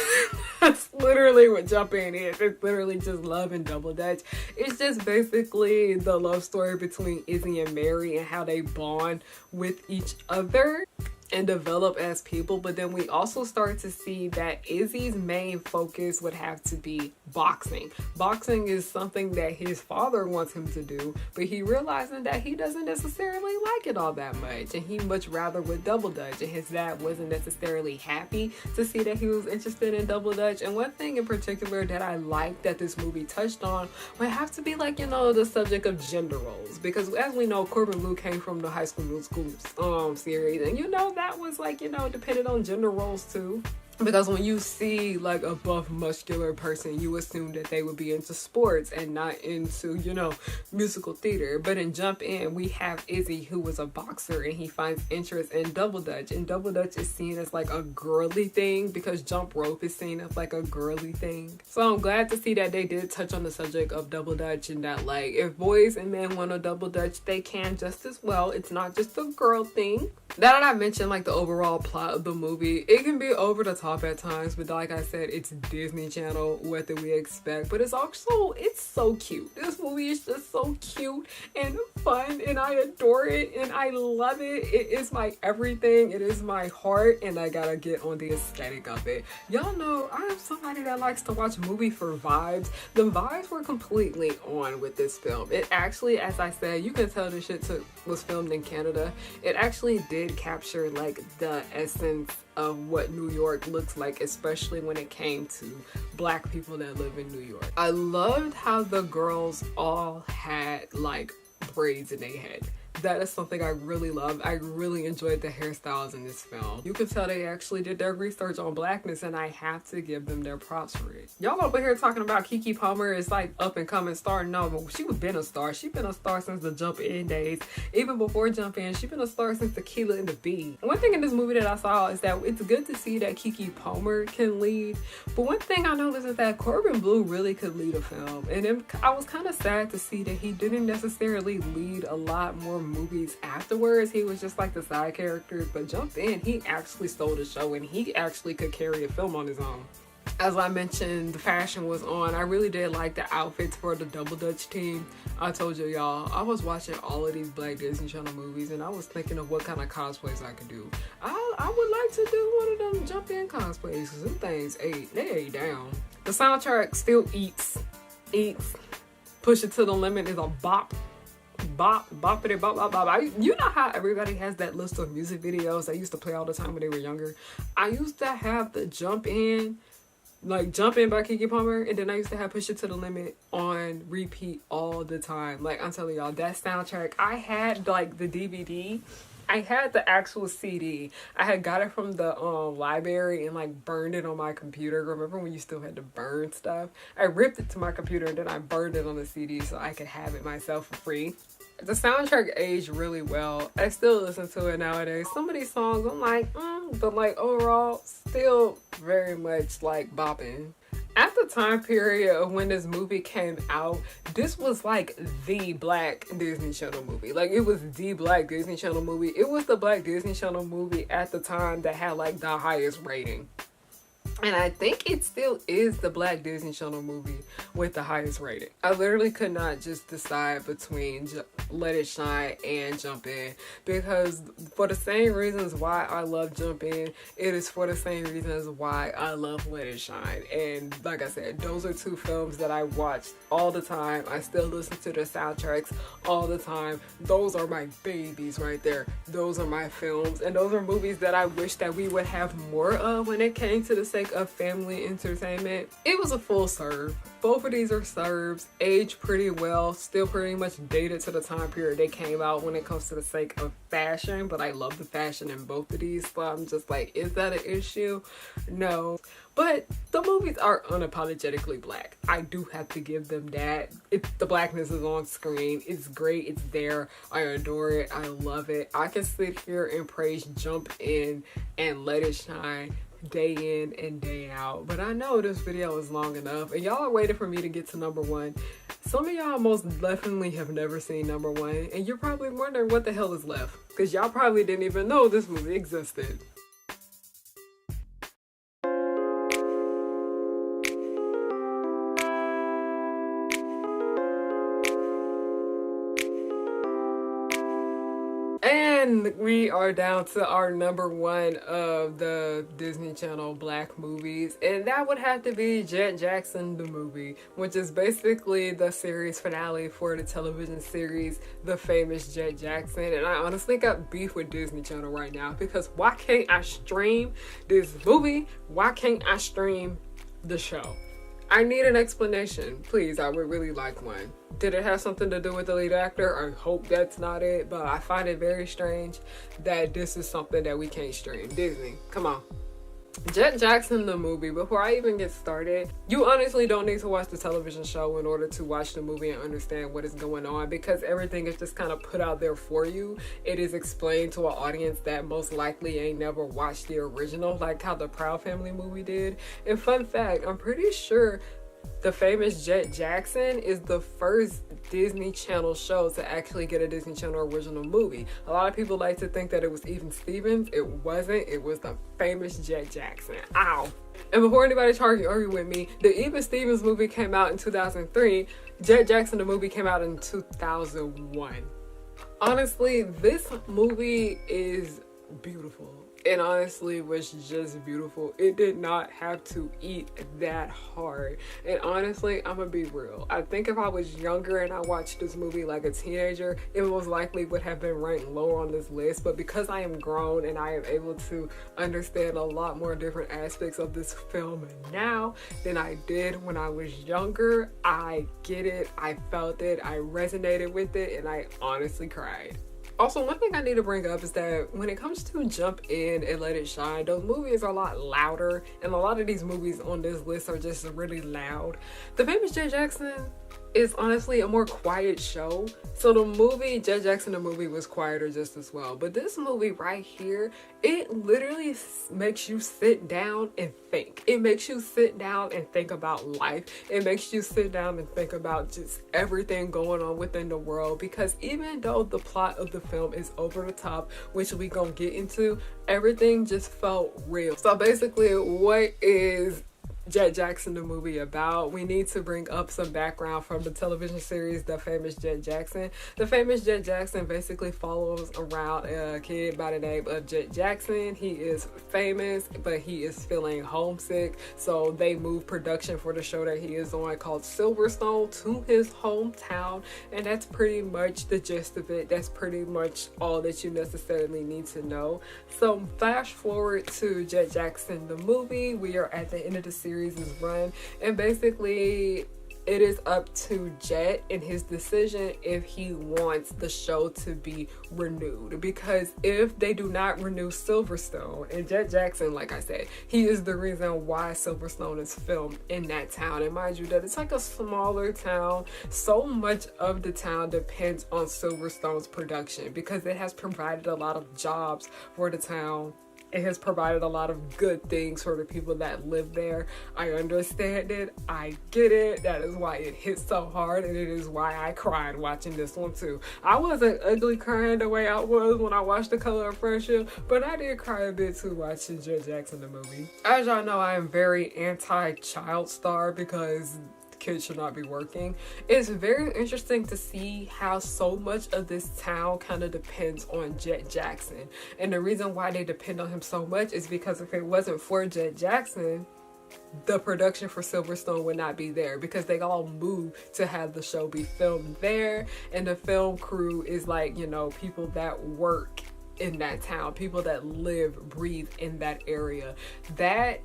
That's literally what Jump In is. It's literally just love and double dutch. It's just basically the love story between Izzy and Mary and how they bond with each other and develop as people. But then we also start to see that Izzy's main focus would have to be boxing. Boxing is something that his father wants him to do, but he realizing that he doesn't necessarily like it all that much, and he much rather would double dutch, and his dad wasn't necessarily happy to see that he was interested in double dutch. And one thing in particular that I like that this movie touched on would have to be, like, you know, the subject of gender roles, because as we know, Corbin Bleu came from the High School Musical series, and you know that was, like, you know, dependent on gender roles too. Because when you see like a buff muscular person, you assume that they would be into sports and not into, you know, musical theater. But in Jump In, we have Izzy, who was a boxer, and he finds interest in double dutch. And double dutch is seen as like a girly thing because jump rope is seen as like a girly thing. So I'm glad to see that they did touch on the subject of double dutch, and that like if boys and men want to double dutch, they can just as well. It's not just a girl thing. Now that I mentioned like the overall plot of the movie, it can be over the top at times, but like I said, it's Disney Channel. What do we expect? But it's so cute. This movie is just so cute and fun, and I adore it and I love it. It is my everything. It is my heart, and I gotta get on the aesthetic of it. Y'all know I am somebody that likes to watch movie for vibes. The vibes were completely on with this film. It actually, as I said, you can tell this shit was filmed in Canada. It actually did capture like the essence of what New York looks like, especially when it came to Black people that live in New York. I loved how the girls all had like braids in their head. That is something I really love. I really enjoyed the hairstyles in this film. You can tell they actually did their research on Blackness, and I have to give them their props for it. Y'all over here talking about Keke Palmer is like up and coming star. No, but she was been a star. She been a star since the Jump In days. Even before Jump In, she been a star since Tequila and the Bee. One thing in this movie that I saw is that it's good to see that Keke Palmer can lead. But one thing I noticed is that Corbin Bleu really could lead a film. And then I was kind of sad to see that he didn't necessarily lead a lot more movies afterwards. He was just like the side character. But Jump In, he actually stole the show, and he actually could carry a film on his own. As I mentioned, the fashion was on. I really did like the outfits for the Double Dutch team. I told you, y'all, I was watching all of these Black Disney Channel movies and I was thinking of what kind of cosplays I could do. I would like to do one of them jump in cosplays because them things they ate down. The soundtrack still eats. Push It to the Limit is a bop. Boppity bop bop bop. You know how everybody has that list of music videos they used to play all the time when they were younger? I used to have the Jump In by Keke Palmer, and then I used to have Push It to the Limit on repeat all the time. Like, I'm telling y'all, that soundtrack, I had like the DVD, I had the actual CD. I had got it from the library and like burned it on my computer. Remember when you still had to burn stuff? I ripped it to my computer and then I burned it on the CD so I could have it myself for free. The soundtrack aged really well. I still listen to it nowadays. Some of these songs I'm like, but like overall, still very much like bopping. At the time period of when this movie came out, this was like the Black Disney Channel movie. Like, it was the Black Disney Channel movie. It was the Black Disney Channel movie at the time that had like the highest rating. And I think it still is the Black Disney Channel movie with the highest rating. I literally could not just decide between Let It Shine and Jump In, because for the same reasons why I love Jump In, it is for the same reasons why I love Let It Shine. And like I said, those are two films that I watched all the time. I still listen to the soundtracks all the time. Those are my babies right there. Those are my films, and those are movies that I wish that we would have more of when it came to the sake of family entertainment. It was a full serve. Both of these are serves, aged pretty well, still pretty much dated to the time period they came out when it comes to the sake of fashion, but I love the fashion in both of these, so I'm just like, is that an issue? No. But the movies are unapologetically Black. I do have to give them that. The blackness is on screen. It's great. It's there. I adore it. I love it. I can sit here and praise Jump In and Let It Shine day in and day out, but I know this video is long enough and y'all are waiting for me to get to number one. Some of y'all most definitely have never seen number one, and you're probably wondering what the hell is left, because y'all probably didn't even know this movie existed. And we are down to our number one of the Disney Channel Black movies, and that would have to be Jett Jackson the movie, which is basically the series finale for the television series The Famous Jett Jackson. And I honestly got beef with Disney Channel right now, because why can't I stream this movie? Why can't I stream the show? I need an explanation, please. I would really like one. Did it have something to do with the lead actor? I hope that's not it, but I find it very strange that this is something that we can't stream. Disney, come on. Jett Jackson the movie, before I even get started, you honestly don't need to watch the television show in order to watch the movie and understand what is going on, because everything is just kind of put out there for you. It is explained to an audience that most likely ain't never watched the original, like how the Proud Family movie did. And fun fact, I'm pretty sure The Famous Jett Jackson is the first Disney Channel show to actually get a Disney Channel original movie. A lot of people like to think that it was Even Stevens. It wasn't. It was The Famous Jett Jackson. Ow. And before anybody tries to argue with me, the Even Stevens movie came out in 2003. Jett Jackson the movie came out in 2001. Honestly, this movie is beautiful. It honestly was just beautiful. It did not have to eat that hard. And honestly, I'm gonna be real. I think if I was younger and I watched this movie like a teenager, it most likely would have been ranked lower on this list. But because I am grown and I am able to understand a lot more different aspects of this film now than I did when I was younger, I get it, I felt it, I resonated with it, and I honestly cried. Also, one thing I need to bring up is that when it comes to Jump In and Let It Shine, those movies are a lot louder, and a lot of these movies on this list are just really loud. The Famous Jett Jackson is honestly a more quiet show. So the movie, Jett Jackson the movie, was quieter just as well. But this movie right here, it literally makes you sit down and think. It makes you sit down and think about life. It makes you sit down and think about just everything going on within the world. Because even though the plot of the film is over the top, which we gonna get into, everything just felt real. So basically, what is Jett Jackson, the movie about, we need to bring up some background from the television series The Famous Jett Jackson. The Famous Jett Jackson basically follows around a kid by the name of Jett Jackson. He is famous, but he is feeling homesick, so they move production for the show that he is on called Silverstone to his hometown, and that's pretty much the gist of it. That's pretty much all that you necessarily need to know. So flash forward to Jett Jackson, the movie. We are at the end of the series run, and basically it is up to Jett and his decision if he wants the show to be renewed, because if they do not renew Silverstone, and Jett Jackson, like I said, he is the reason why Silverstone is filmed in that town, and mind you that it's like a smaller town, so much of the town depends on Silverstone's production because it has provided a lot of jobs for the town. It has provided a lot of good things for the people that live there. I understand it. I get it. That is why it hits so hard, and it is why I cried watching this one too. I wasn't ugly crying the way I was when I watched The Color of Friendship, but I did cry a bit too watching Jett Jackson, the movie. As y'all know, I am very anti-child star because kids should not be working. It's very interesting to see how so much of this town kind of depends on Jett Jackson. And the reason why they depend on him so much is because if it wasn't for Jett Jackson, the production for Silverstone would not be there, because they all moved to have the show be filmed there. And the film crew is like, you know, people that work in that town, people that live, breathe in that area. That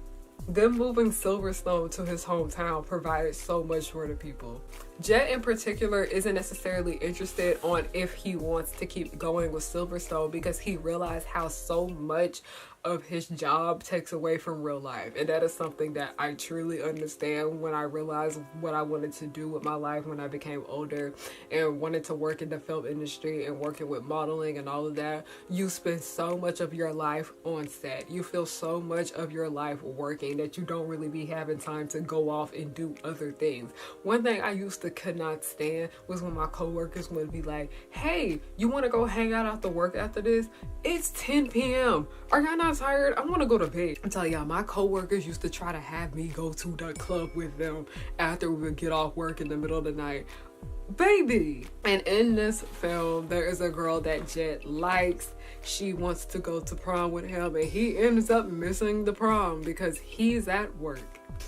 them moving Silverstone to his hometown provided so much for the people. Jett in particular isn't necessarily interested on if he wants to keep going with Silverstone, because he realized how so much of his job takes away from real life, and that is something that I truly understand. When I realized what I wanted to do with my life when I became older and wanted to work in the film industry and working with modeling and all of that, you spend so much of your life on set. You feel so much of your life working that you don't really be having time to go off and do other things. One thing I used to could not stand was when my coworkers would be like, hey, you want to go hang out after work after this? It's 10 p.m. Are y'all not tired? I want to go to bed. I'm telling y'all, my coworkers used to try to have me go to the club with them after we would get off work in the middle of the night. Baby! And in this film, there is a girl that Jett likes. She wants to go to prom with him, and he ends up missing the prom because he's at work.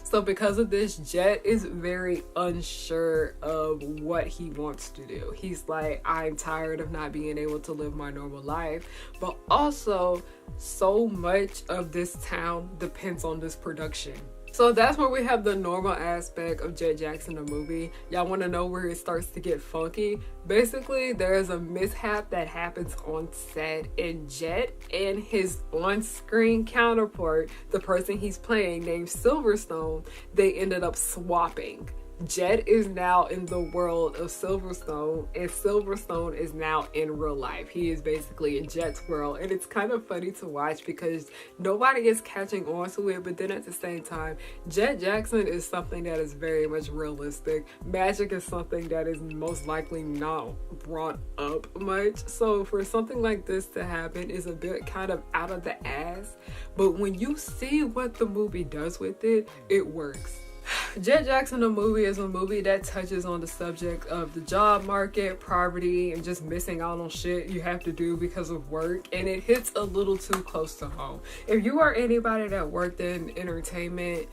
So because of this, Jett is very unsure of what he wants to do. He's like, I'm tired of not being able to live my normal life, but also so much of this town depends on this production. So that's where we have the normal aspect of Jett Jackson, the movie. Y'all want to know where it starts to get funky? Basically, there is a mishap that happens on set, and Jett and his on-screen counterpart, the person he's playing named Silverstone, they ended up swapping. Jett is now in the world of Silverstone, and Silverstone is now in real life. He is basically in Jett's world, and it's kind of funny to watch because nobody is catching on to it, but then at the same time, Jett Jackson is something that is very much realistic. Magic is something that is most likely not brought up much, so for something like this to happen is a bit kind of out of the ass, but when you see what the movie does with it, it works. Jett Jackson, the movie, is a movie that touches on the subject of the job market, poverty, and just missing out on shit you have to do because of work, and it hits a little too close to home. If you are anybody that worked in entertainment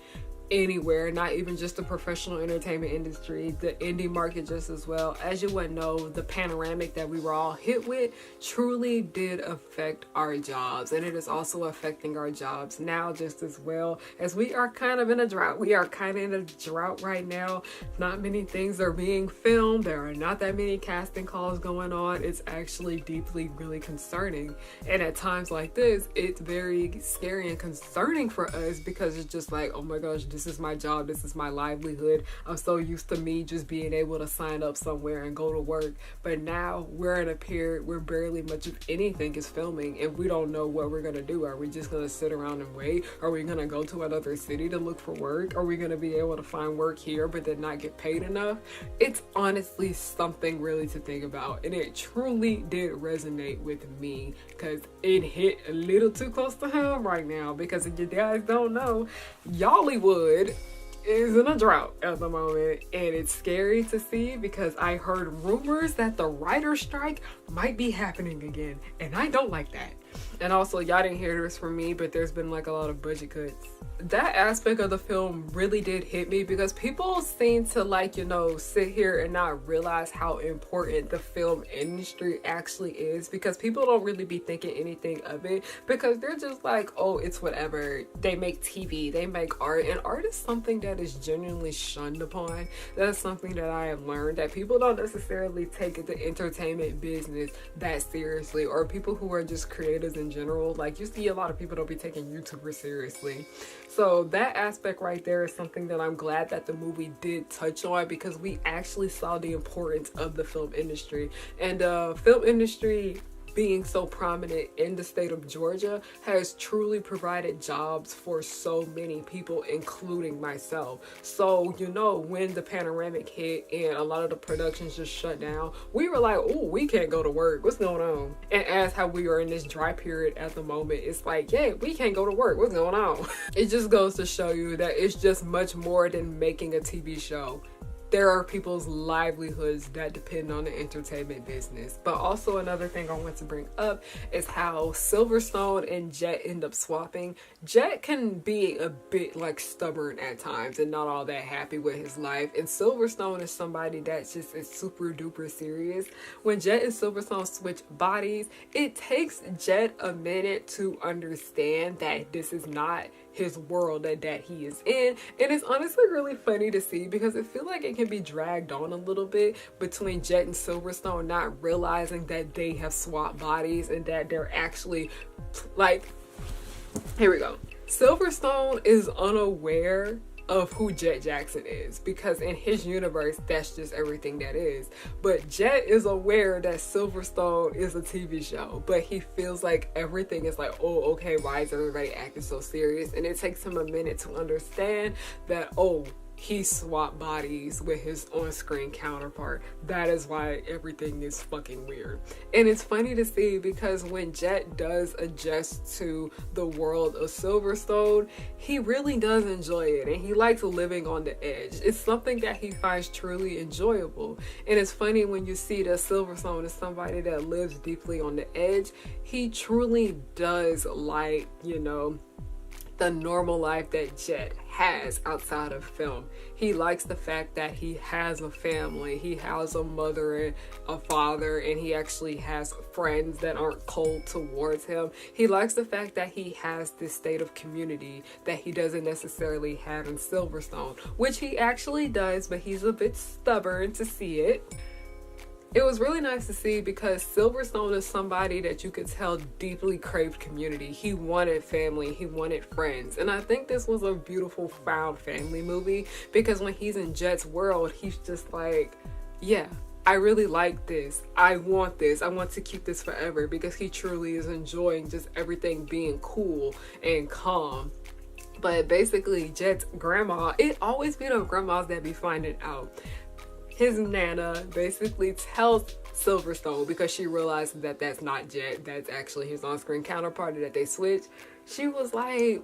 anywhere, not even just the professional entertainment industry, the indie market just as well, as you would know, the panoramic that we were all hit with truly did affect our jobs, and it is also affecting our jobs now just as well, as we are kind of in a drought. We are kind of in a drought right now. Not many things are being filmed. There are not that many casting calls going on. It's actually deeply really concerning, and at times like this, it's very scary and concerning for us because it's just like, oh my gosh, this is my job, this is my livelihood. I'm so used to me just being able to sign up somewhere and go to work, but now we're in a period where barely much of anything is filming, and we don't know what we're gonna do. Are we just gonna sit around and wait? Are we gonna go to another city to look for work? Are we gonna be able to find work here but then not get paid enough? It's honestly something really to think about, and it truly did resonate with me because it hit a little too close to home right now. Because if you guys don't know, Y'allywood is in a drought at the moment, and it's scary to see because I heard rumors that the writer's strike might be happening again, and I don't like that. And also, y'all didn't hear this from me, but there's been like a lot of budget cuts. That aspect of the film really did hit me because people seem to like, you know, sit here and not realize how important the film industry actually is, because people don't really be thinking anything of it because they're just like, oh, it's whatever. They make TV, they make art, and art is something that is genuinely shunned upon. That is something that I have learned, that people don't necessarily take the entertainment business that seriously, or people who are just creators in general. Like, you see a lot of people don't be taking YouTubers seriously. So that aspect right there is something that I'm glad that the movie did touch on, because we actually saw the importance of the film industry. And film industry being so prominent in the state of Georgia has truly provided jobs for so many people, including myself. So, you know, when the panoramic hit and a lot of the productions just shut down, we were like, oh, we can't go to work. What's going on? And as how we are in this dry period at the moment, it's like, yeah, we can't go to work. What's going on? It just goes to show you that it's just much more than making a TV show. There are people's livelihoods that depend on the entertainment business. But also another thing I want to bring up is how Silverstone and Jett end up swapping. Jett can be a bit like stubborn at times and not all that happy with his life. And Silverstone is somebody that just is super duper serious. When Jett and Silverstone switch bodies, it takes Jett a minute to understand that this is not his world that he is in. And it's honestly really funny to see because it feels like it can be dragged on a little bit between Jett and Silverstone not realizing that they have swapped bodies and that they're actually like, here we go. Silverstone is unaware of who Jett Jackson is, because in his universe that's just everything that is. But Jett is aware that Silverstone is a TV show, but he feels like everything is like, oh, okay, why is everybody acting so serious? And it takes him a minute to understand that, oh, he swapped bodies with his on-screen counterpart. That is why everything is fucking weird. And it's funny to see because when Jett does adjust to the world of Silverstone, he really does enjoy it and he likes living on the edge. It's something that he finds truly enjoyable. And it's funny when you see that Silverstone is somebody that lives deeply on the edge. He truly does like, you know, the normal life that Jett has outside of film. He likes the fact that he has a family, he has a mother and a father, and he actually has friends that aren't cold towards him. He likes the fact that he has this state of community that he doesn't necessarily have in Silverstone, which he actually does, but he's a bit stubborn to see it. It was really nice to see because Silverstone is somebody that you could tell deeply craved community. He wanted family, he wanted friends. And I think this was a beautiful found family movie because when he's in Jett's world, he's just like, yeah, I really like this. I want this. I want to keep this forever, because he truly is enjoying just everything being cool and calm. But basically, Jett's grandma, it always be the grandmas that be finding out. His nana basically tells Silverstone, because she realizes that that's not Jett, that's actually his on-screen counterpart, that they switch. She was like,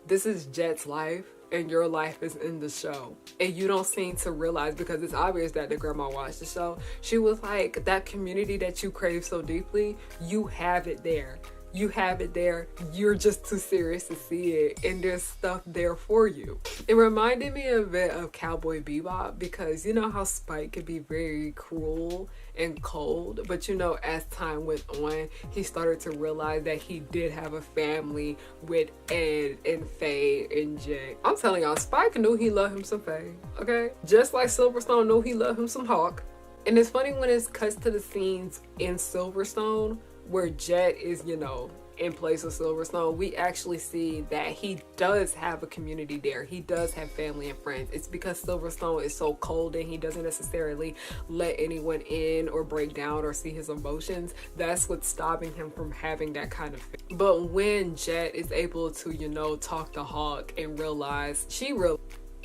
this is Jett's life and your life is in the show. And you don't seem to realize, because it's obvious that the grandma watched the show. She was like, that community that you crave so deeply, you have it there. You have it there. You're just too serious to see it, and there's stuff there for you. It reminded me a bit of Cowboy Bebop, because you know how Spike could be very cruel and cold, but you know, as time went on, he started to realize that he did have a family with Ed and Faye and Jett. I'm telling y'all, Spike knew he loved him some Faye, okay? Just like Silverstone knew he loved him some Hawk. And it's funny when it cuts to the scenes in Silverstone where Jett is, you know, in place of Silverstone, we actually see that he does have a community there. He does have family and friends. It's because Silverstone is so cold and he doesn't necessarily let anyone in or break down or see his emotions. That's what's stopping him from having that kind of thing. But when Jett is able to, you know, talk to Hawk and realize,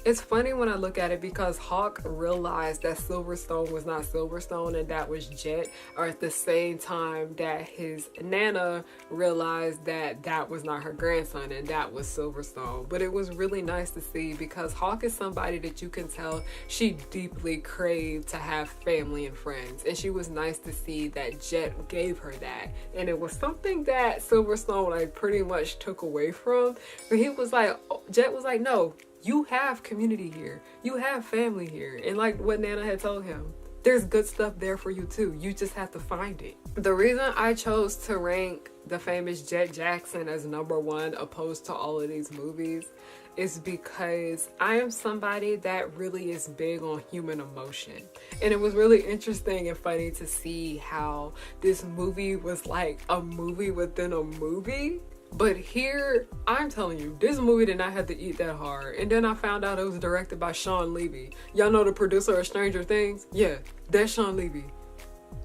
It's funny when I look at it because Hawk realized that Silverstone was not Silverstone and that was Jett, or at the same time that his Nana realized that that was not her grandson and that was Silverstone. But it was really nice to see because Hawk is somebody that you can tell she deeply craved to have family and friends, and she was nice to see that Jett gave her that, and it was something that Silverstone like pretty much took away from. But he was like, Jett was like, no, you have community here. You have family here. And like what Nana had told him, there's good stuff there for you too. You just have to find it. The reason I chose to rank the famous Jett Jackson as #1 opposed to all of these movies is because I am somebody that really is big on human emotion. And it was really interesting and funny to see how this movie was like a movie within a movie. But here, I'm telling you, this movie did not have to eat that hard. And then I found out it was directed by Sean Levy. Y'all know the producer of Stranger Things? Yeah, that's Sean Levy.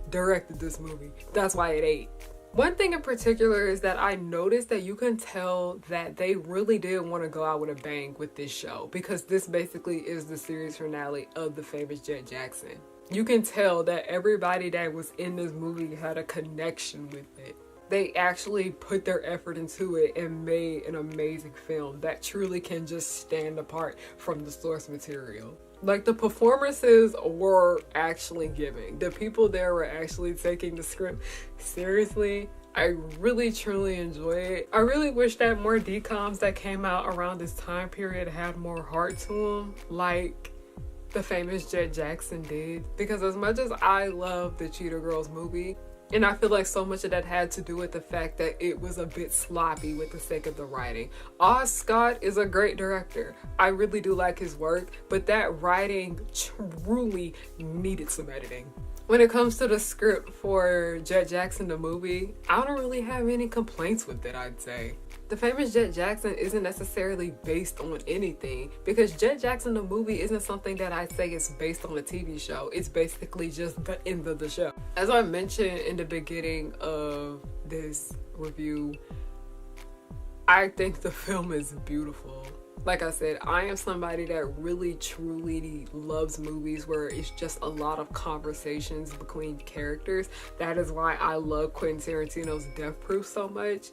Directed this movie. That's why it ate. One thing in particular is that I noticed that you can tell that they really did want to go out with a bang with this show, because this basically is the series finale of the famous Jett Jackson. You can tell that everybody that was in this movie had a connection with it. They actually put their effort into it and made an amazing film that truly can just stand apart from the source material. Like, the performances were actually giving. The people there were actually taking the script seriously. I really truly enjoy it. I really wish that more DCOMs that came out around this time period had more heart to them, like the famous Jett Jackson did. Because as much as I love the Cheetah Girls movie, and I feel like so much of that had to do with the fact that it was a bit sloppy with the sake of the writing. Oz Scott is a great director. I really do like his work, but that writing truly needed some editing. When it comes to the script for Jett Jackson the movie, I don't really have any complaints with it, I'd say. The famous Jett Jackson isn't necessarily based on anything, because Jett Jackson the movie isn't something that I say is based on a TV show. It's basically just the end of the show. As I mentioned in the beginning of this review, I think the film is beautiful. Like I said, I am somebody that really truly loves movies where it's just a lot of conversations between characters. That is why I love Quentin Tarantino's Death Proof so much.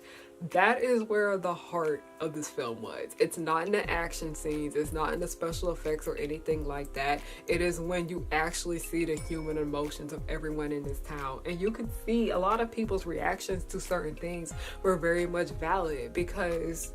That is where the heart of this film was. It's not in the action scenes, it's not in the special effects or anything like that. It is when you actually see the human emotions of everyone in this town. And you can see a lot of people's reactions to certain things were very much valid, because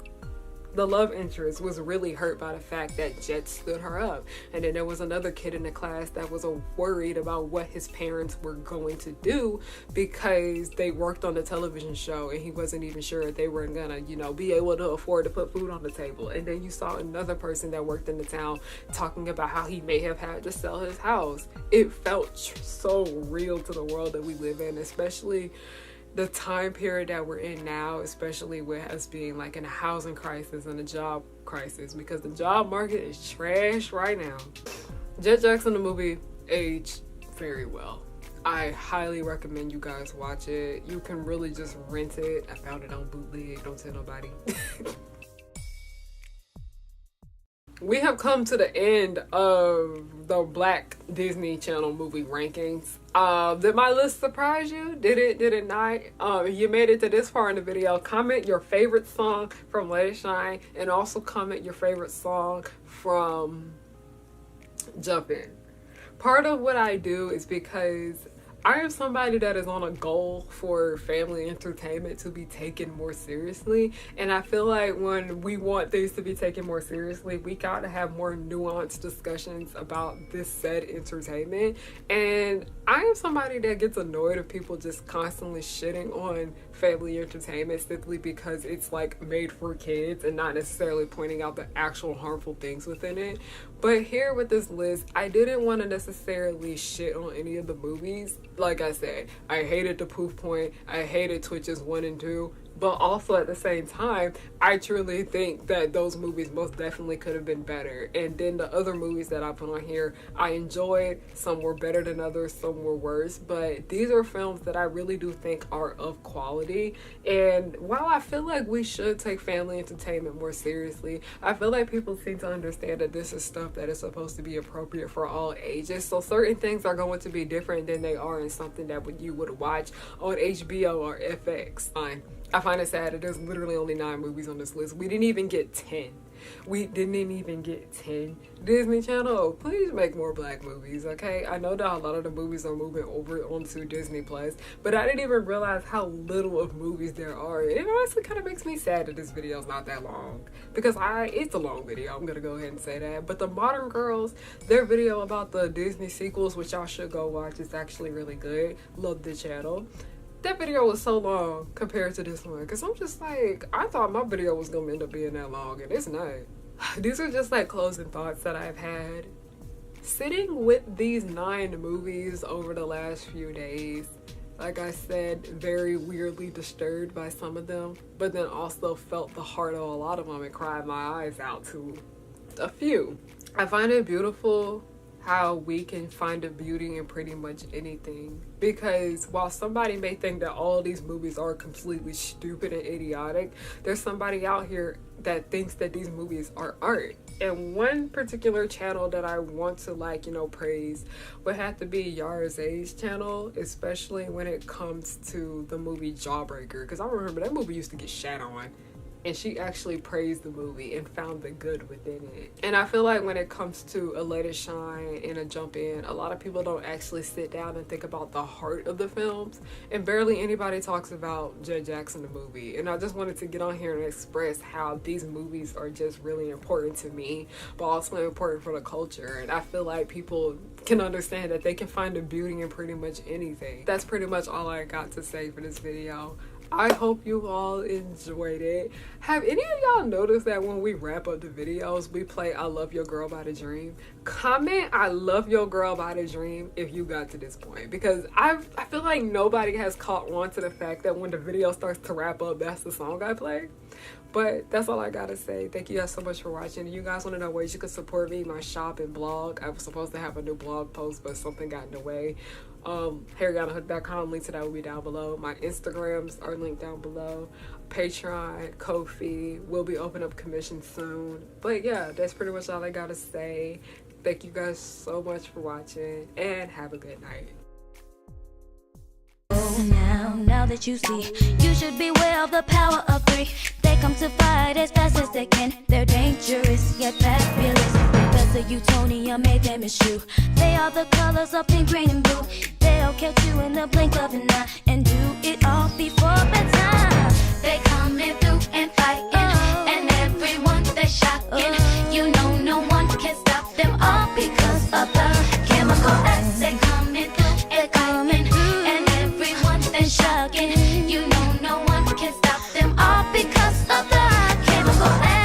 the love interest was really hurt by the fact that Jett stood her up. And then there was another kid in the class that was worried about what his parents were going to do, because they worked on the television show and he wasn't even sure if they were gonna, be able to afford to put food on the table. And then you saw another person that worked in the town talking about how he may have had to sell his house. It felt so real to the world that we live in, especially the time period that we're in now, especially with us being like in a housing crisis and a job crisis, because the job market is trash right now. Jett Jackson the movie aged very well. I highly recommend you guys watch it. You can really just rent it. I found it on bootleg, don't tell nobody. We have come to the end of the Black Disney Channel movie rankings. Did my list surprise you? Did it not? If you made it to this far in the video, comment your favorite song from Let It Shine, and also comment your favorite song from Jump In. Part of what I do is because I am somebody that is on a goal for family entertainment to be taken more seriously. And I feel like when we want things to be taken more seriously, we gotta have more nuanced discussions about this said entertainment. And I am somebody that gets annoyed if people just constantly shitting on family entertainment simply because it's like made for kids and not necessarily pointing out the actual harmful things within it. But here with this list, I didn't want to necessarily shit on any of the movies. Like I said, I hated the Poof Point. I hated Twitches 1 and 2. But also at the same time, I truly think that those movies most definitely could have been better. And then the other movies that I put on here, I enjoyed. Some were better than others, some were worse. But these are films that I really do think are of quality. And while I feel like we should take family entertainment more seriously, I feel like people seem to understand that this is stuff that is supposed to be appropriate for all ages. So certain things are going to be different than they are in something that you would watch on HBO or FX. Fine. I find it sad that there's literally only 9 movies on this list. We didn't even get 10. We didn't even get 10. Disney Channel, please make more black movies, okay? I know that a lot of the movies are moving over onto Disney Plus, but I didn't even realize how little of movies there are. It honestly kind of makes me sad that this video is not that long, because it's a long video, I'm gonna go ahead and say that. But the Modern Girls, their video about the Disney sequels, which y'all should go watch, is actually really good. Love the channel. That video was so long compared to this one, because I'm just like, I thought my video was gonna end up being that long, and it's not. These are just like closing thoughts that I've had sitting with these 9 movies over the last few days. Like I said, very weirdly disturbed by some of them, but then also felt the heart of a lot of them and cried my eyes out to a few. I find it beautiful how we can find a beauty in pretty much anything, because while somebody may think that all these movies are completely stupid and idiotic, there's somebody out here that thinks that these movies are art. And one particular channel that I want to praise would have to be Yara's Age channel, especially when it comes to the movie Jawbreaker, because I remember that movie used to get shat on, and she actually praised the movie and found the good within it. And I feel like when it comes to a Let It Shine and a Jump In, a lot of people don't actually sit down and think about the heart of the films, and barely anybody talks about Jett Jackson the movie. And I just wanted to get on here and express how these movies are just really important to me, but also important for the culture. And I feel like people can understand that they can find a beauty in pretty much anything. That's pretty much all I got to say for this video. I hope you all enjoyed it. Have any of y'all noticed that when we wrap up the videos, we play I Love Your Girl by the Dream? Comment I Love Your Girl by the Dream if you got to this point, because I feel like nobody has caught on to the fact that when the video starts to wrap up, that's the song I play. But that's all I gotta say. Thank you guys so much for watching. If you guys want to know ways you can support me, my shop and blog, I was supposed to have a new blog post, but something got in the way. HarryGotAHook.com, link to that will be down below. My Instagrams are linked down below. Patreon, Ko-fi, will be opening up commission soon. But yeah, that's pretty much all I gotta say. Thank you guys so much for watching, and have a good night. Now that you see, you should beware of the power of 3. They come to fight as fast as they can. They're dangerous yet fabulous. Professor Utonium made them eschew. They are the colors of pink, green, and blue. They'll catch you in the blink of an eye and do it all before bedtime. They coming through and fighting, and everyone they shocking. You know no one can stop them all because of the chemical X. They coming through and fighting, and everyone they shocking. You know no one can stop them all because of the chemical X.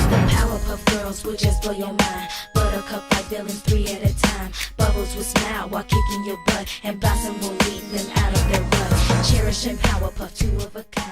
The Powerpuff Girls will just blow your mind. Buttercup fight villains 3 at a time. Bubbles will smile while kicking your butt, and Blossom will lead them out of their rut. Cherish and Powerpuff, 2 of a kind.